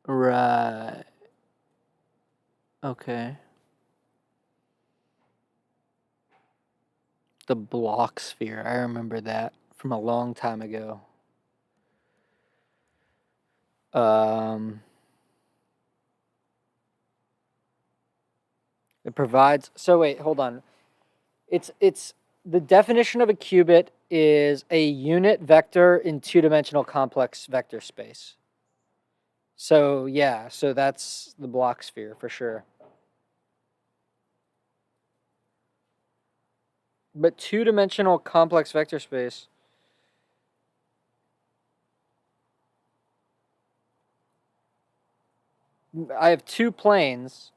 Right. Okay. The block sphere. I remember that from a long time ago. It provides... So wait, hold on. It's the definition of a qubit is a unit vector in 2-dimensional complex vector space. So yeah, so that's the block sphere for sure. But 2-dimensional complex vector space. I have 2 planes.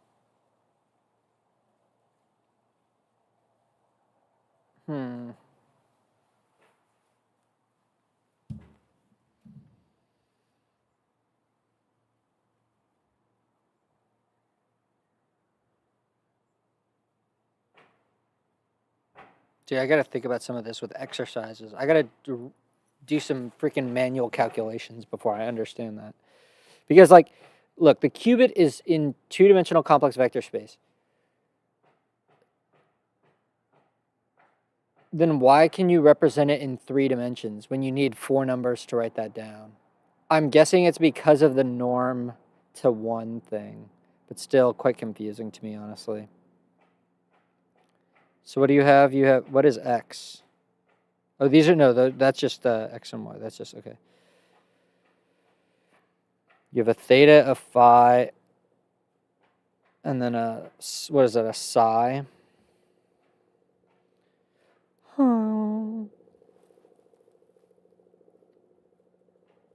Dude, I gotta think about some of this with exercises. I gotta do some freaking manual calculations before I understand that. Because, like, look, the qubit is in 2-dimensional complex vector space. Then why can you represent it in 3 dimensions when you need 4 numbers to write that down? I'm guessing it's because of the norm to 1 thing, but still quite confusing to me, honestly. So what do you have? You have, what is x? Oh, these are, no, that's just x and y. That's just, okay. You have a theta, a phi, And then what is that, a psi?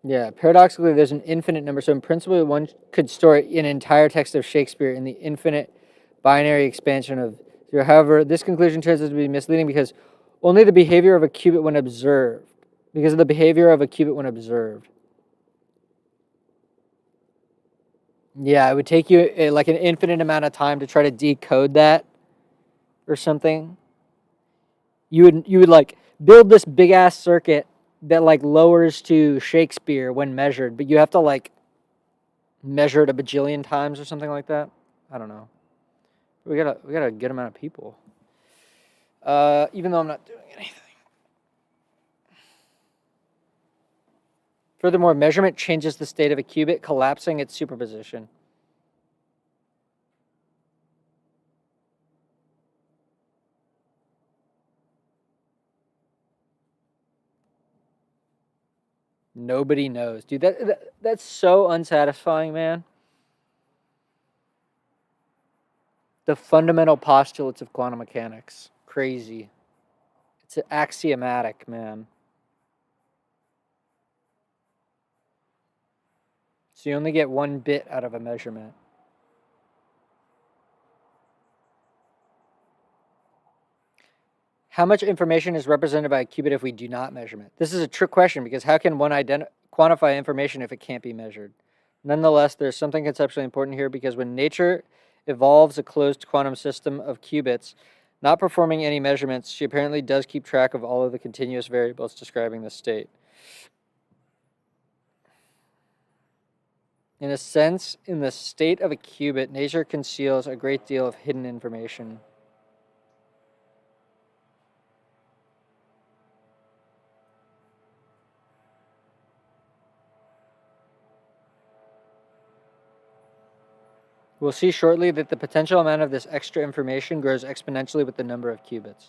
Yeah, paradoxically, there's an infinite number. So in principle, one could store an entire text of Shakespeare in the infinite binary expansion of zero. However, this conclusion turns out to be misleading because only the behavior of a qubit when observed. Because of the behavior of a qubit when observed. Yeah, it would take you like an infinite amount of time to try to decode that or something. You would like build this big ass circuit that like lowers to Shakespeare when measured, but you have to like measure it a bajillion times or something like that. I don't know. We got a good amount of people. Even though I'm not doing anything. Furthermore, measurement changes the state of a qubit, collapsing its superposition. Nobody knows, dude. That's so unsatisfying, man. The fundamental postulates of quantum mechanics. Crazy. It's axiomatic, man. So you only get one bit out of a measurement. How much information is represented by a qubit if we do not measurement? This is a trick question because how can one quantify information if it can't be measured? Nonetheless, there's something conceptually important here because when nature evolves a closed quantum system of qubits, not performing any measurements, she apparently does keep track of all of the continuous variables describing the state. In a sense, in the state of a qubit, nature conceals a great deal of hidden information. We'll see shortly that the potential amount of this extra information grows exponentially with the number of qubits.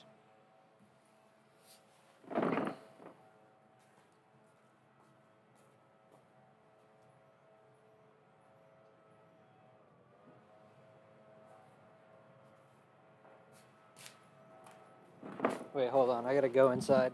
Wait, hold on. I gotta go inside.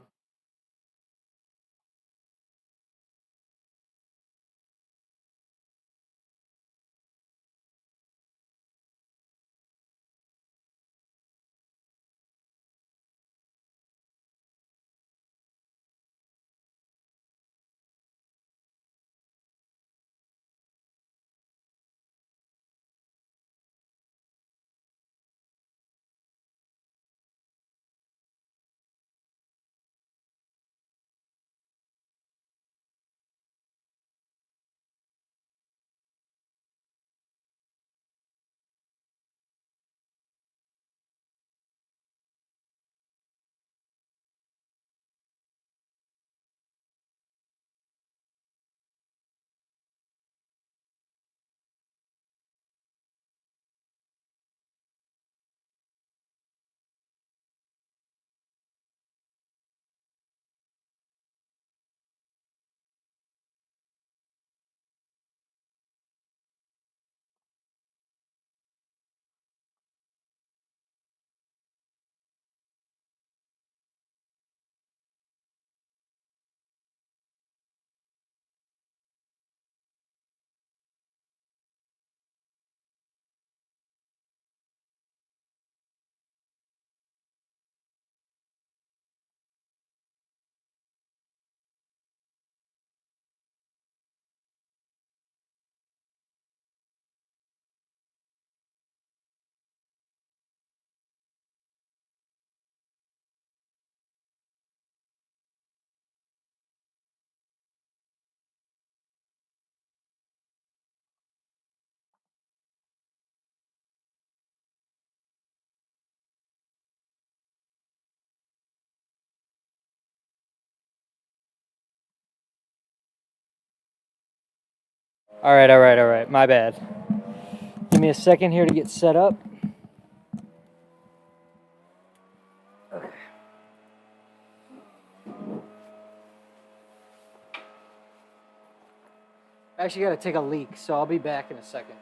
All right. My bad. Give me a second here to get set up. Okay. I actually got to take a leak, so I'll be back in a second.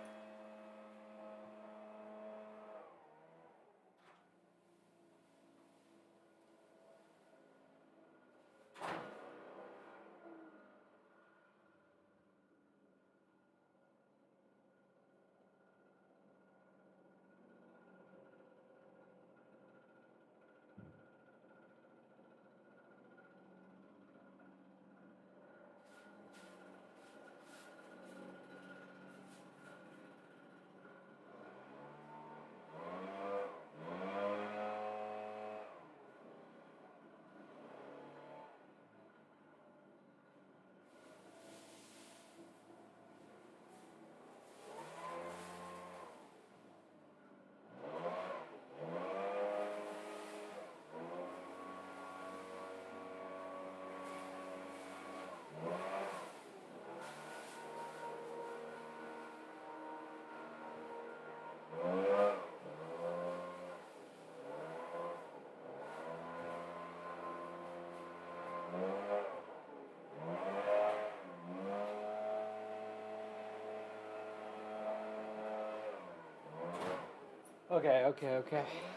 Okay.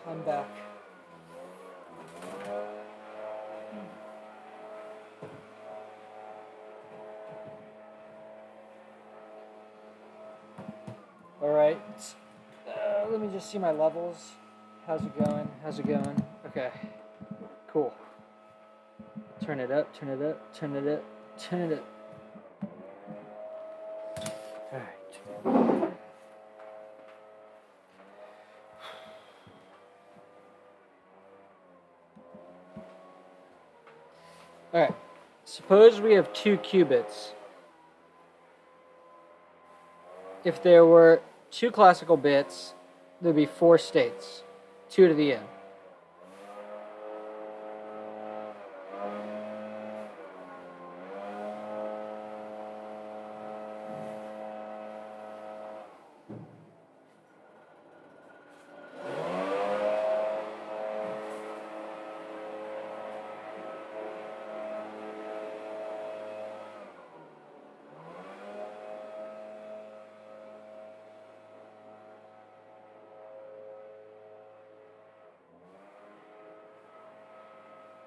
I'm back. All right. Let me just see my levels. How's it going? Okay. Cool. Turn it up. Turn it up. All right. All right. Suppose we have 2 qubits. If there were 2 classical bits, there'd be 4 states, 2 to the n.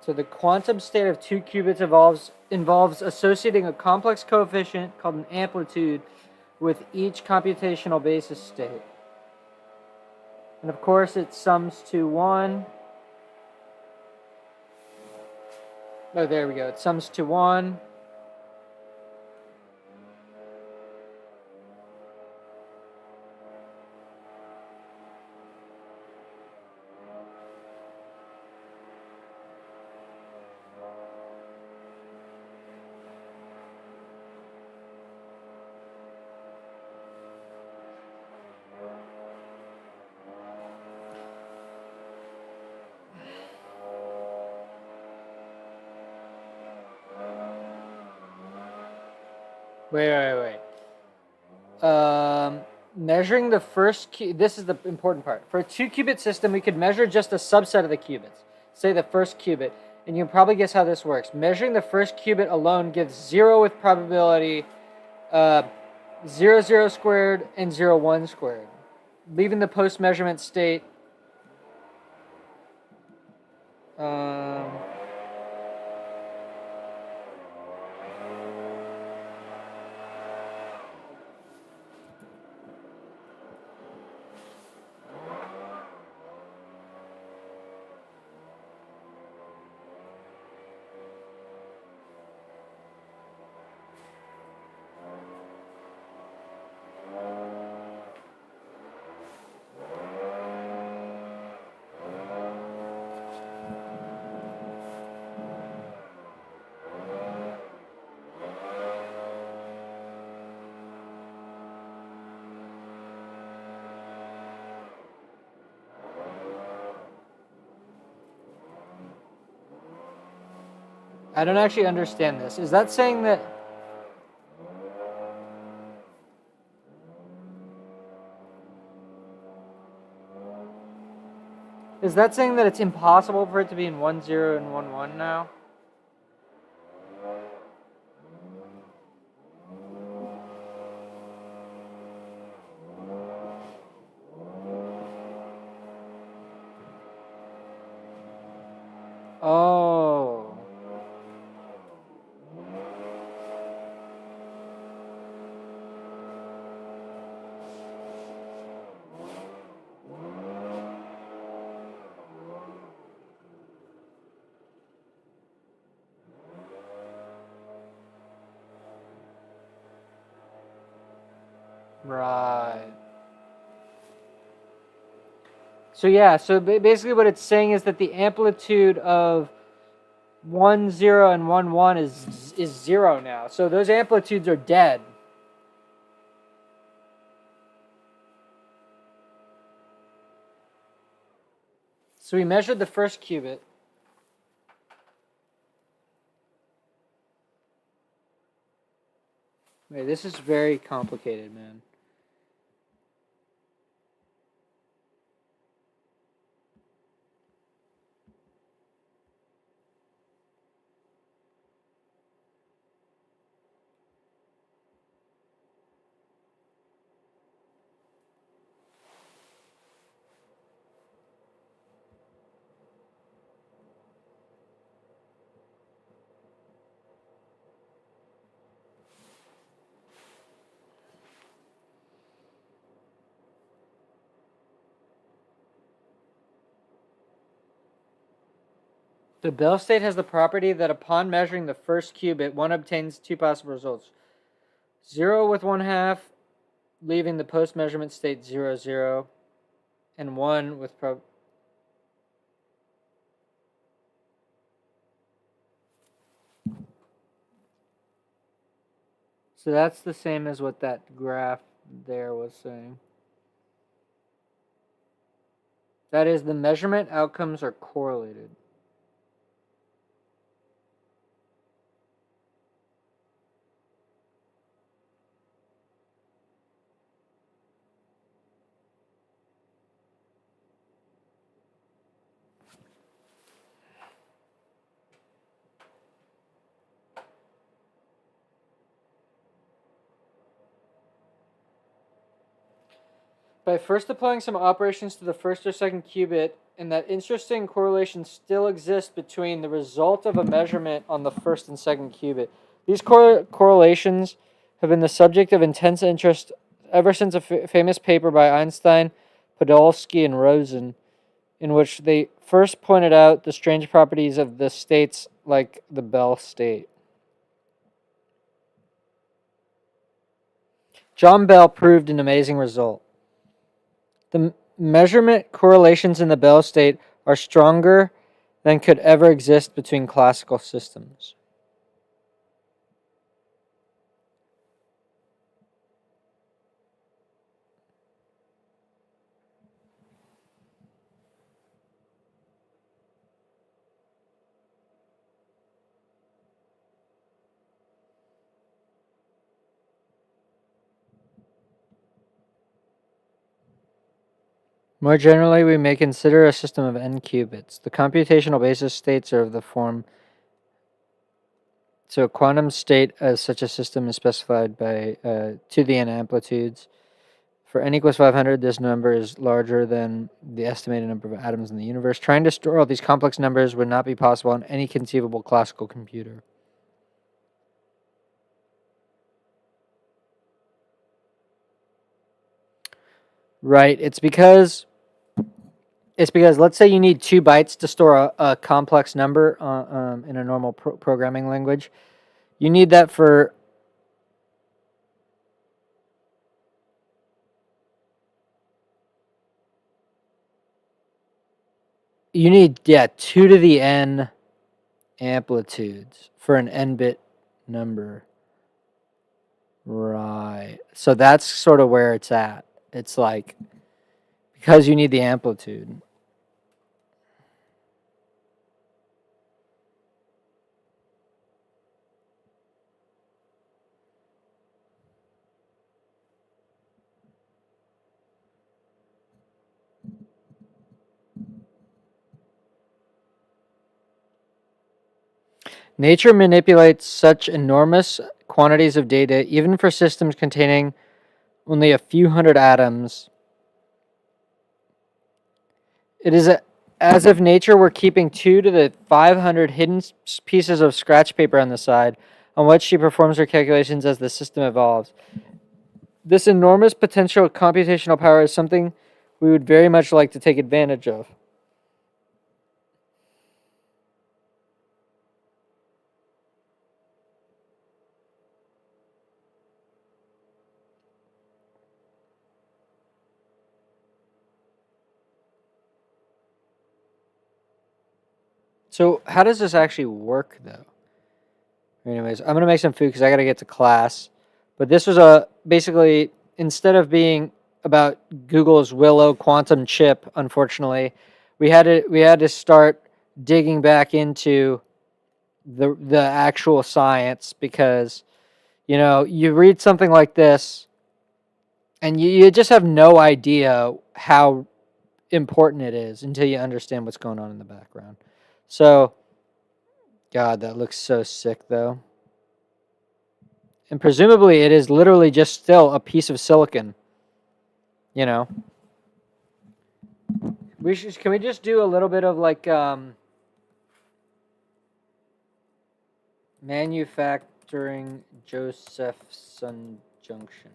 So the quantum state of 2 qubits involves associating a complex coefficient called an amplitude with each computational basis state. And of course it sums to 1. Oh, there we go. It sums to 1. Wait. Measuring the first this is the important part. For a 2-qubit system, we could measure just a subset of the qubits, say the first qubit, and you can probably guess how this works. Measuring the first qubit alone gives 0 with probability 0, 0 squared and 0, 1 squared, leaving the post-measurement state I don't actually understand this. Is that saying that it's impossible for it to be in 1, 0 and 1, 1 now? Oh. Right. So yeah, basically what it's saying is that the amplitude of 1, 0 and 1, 1 is 0 now. So those amplitudes are dead. So we measured the first qubit. Wait, this is very complicated, man. The Bell state has the property that upon measuring the first qubit, one obtains two possible results. 0 with 1/2, leaving the post-measurement state 0, 0, and 1 with So that's the same as what that graph there was saying. That is, the measurement outcomes are correlated. By first applying some operations to the first or second qubit, and that interesting correlation still exists between the result of a measurement on the first and second qubit. These correlations have been the subject of intense interest ever since a famous paper by Einstein, Podolsky, and Rosen, in which they first pointed out the strange properties of the states like the Bell state. John Bell proved an amazing result. The measurement correlations in the Bell state are stronger than could ever exist between classical systems. More generally, we may consider a system of n qubits. The computational basis states are of the form. So a quantum state as such a system is specified by 2 to the n amplitudes. For n equals 500, this number is larger than the estimated number of atoms in the universe. Trying to store all these complex numbers would not be possible on any conceivable classical computer. Right. It's because let's say you need 2 bytes to store a complex number in a normal programming language. You need that for you need 2 to the n amplitudes for an n-bit number. Right. So that's sort of where it's at. It's like because you need the amplitude. Nature manipulates such enormous quantities of data, even for systems containing only a few hundred atoms. It is as if nature were keeping 2 to the 500 hidden pieces of scratch paper on the side, on which she performs her calculations as the system evolves. This enormous potential computational power is something we would very much like to take advantage of. So how does this actually work, though? Anyways, I'm going to make some food because I got to get to class. But this was basically, instead of being about Google's Willow quantum chip, unfortunately, we had to start digging back into the actual science because, you read something like this and you just have no idea how important it is until you understand what's going on in the background. So, God, that looks so sick, though. And presumably it is literally just still a piece of silicon. Can we just do a little bit of like manufacturing Josephson junction?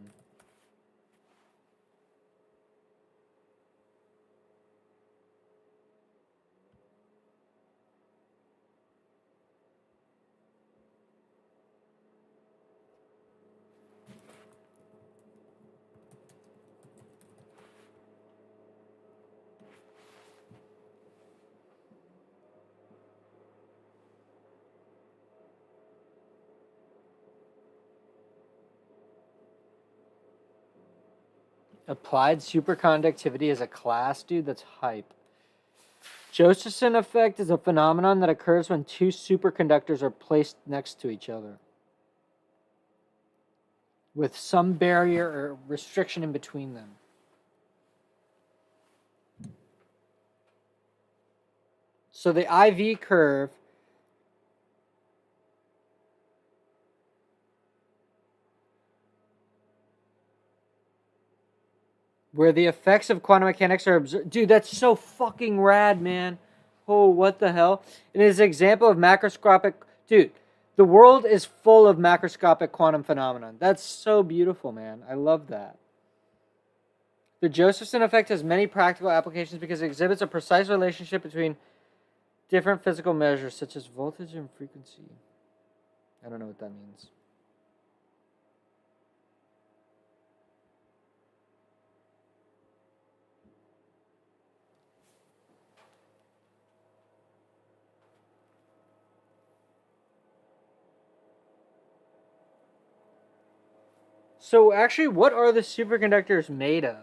Applied superconductivity as a class, dude, that's hype. Josephson effect is a phenomenon that occurs when two superconductors are placed next to each other, with some barrier or restriction in between them. So the IV curve where the effects of quantum mechanics are observed. Dude, that's so fucking rad, man. Oh, what the hell? It is an example of macroscopic... Dude, the world is full of macroscopic quantum phenomenon. That's so beautiful, man. I love that. The Josephson effect has many practical applications because it exhibits a precise relationship between different physical measures, such as voltage and frequency. I don't know what that means. So actually, what are the superconductors made of?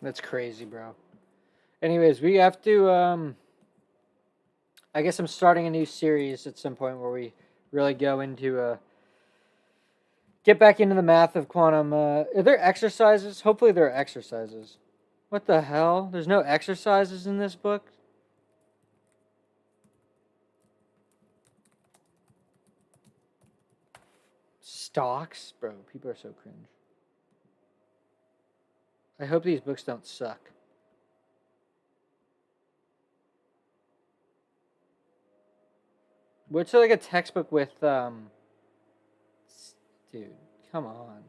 That's crazy, bro. Anyways, we have to, I guess I'm starting a new series at some point where we really go into, get back into the math of quantum. Are there exercises? Hopefully there are exercises. What the hell? There's no exercises in this book? Stocks? Bro, people are so cringe. I hope these books don't suck. What's like a textbook with, dude, come on.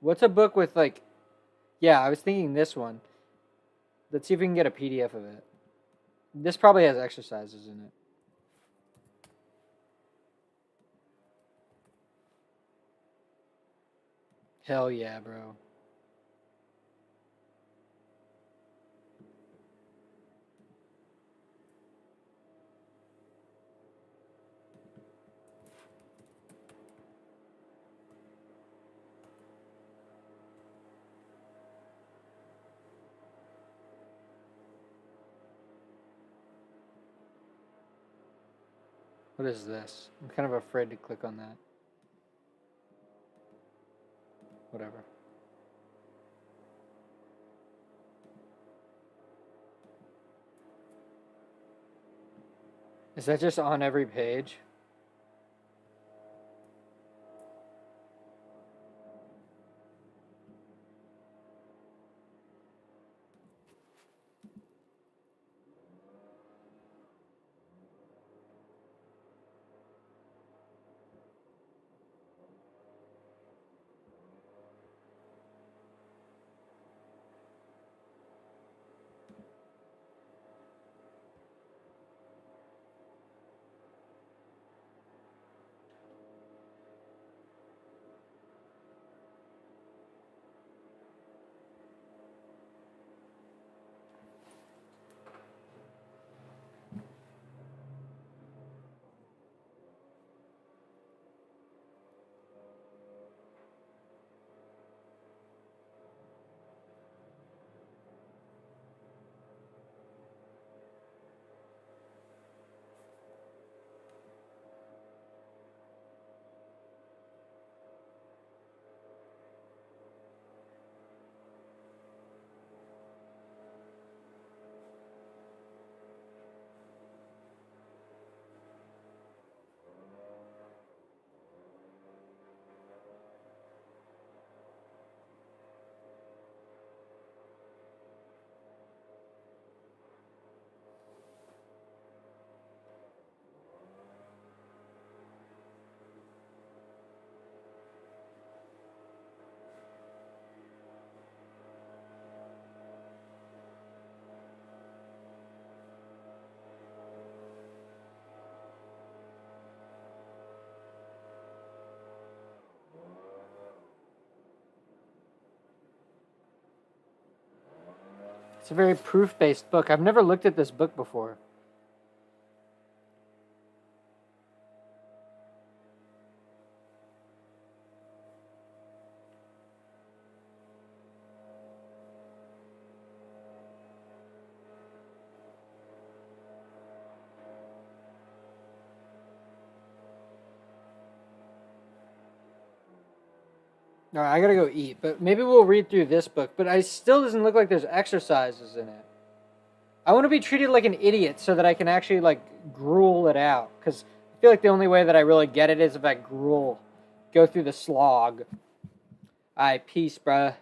What's a book with like, yeah, I was thinking this one. Let's see if we can get a PDF of it. This probably has exercises in it. Hell yeah, bro. What is this? I'm kind of afraid to click on that. Whatever. Is that just on every page? It's a very proof-based book. I've never looked at this book before. All right, I gotta go eat, but maybe we'll read through this book. But it still doesn't look like there's exercises in it. I want to be treated like an idiot so that I can actually like gruel it out. Because I feel like the only way that I really get it is if I go through the slog. All right, peace, bruh.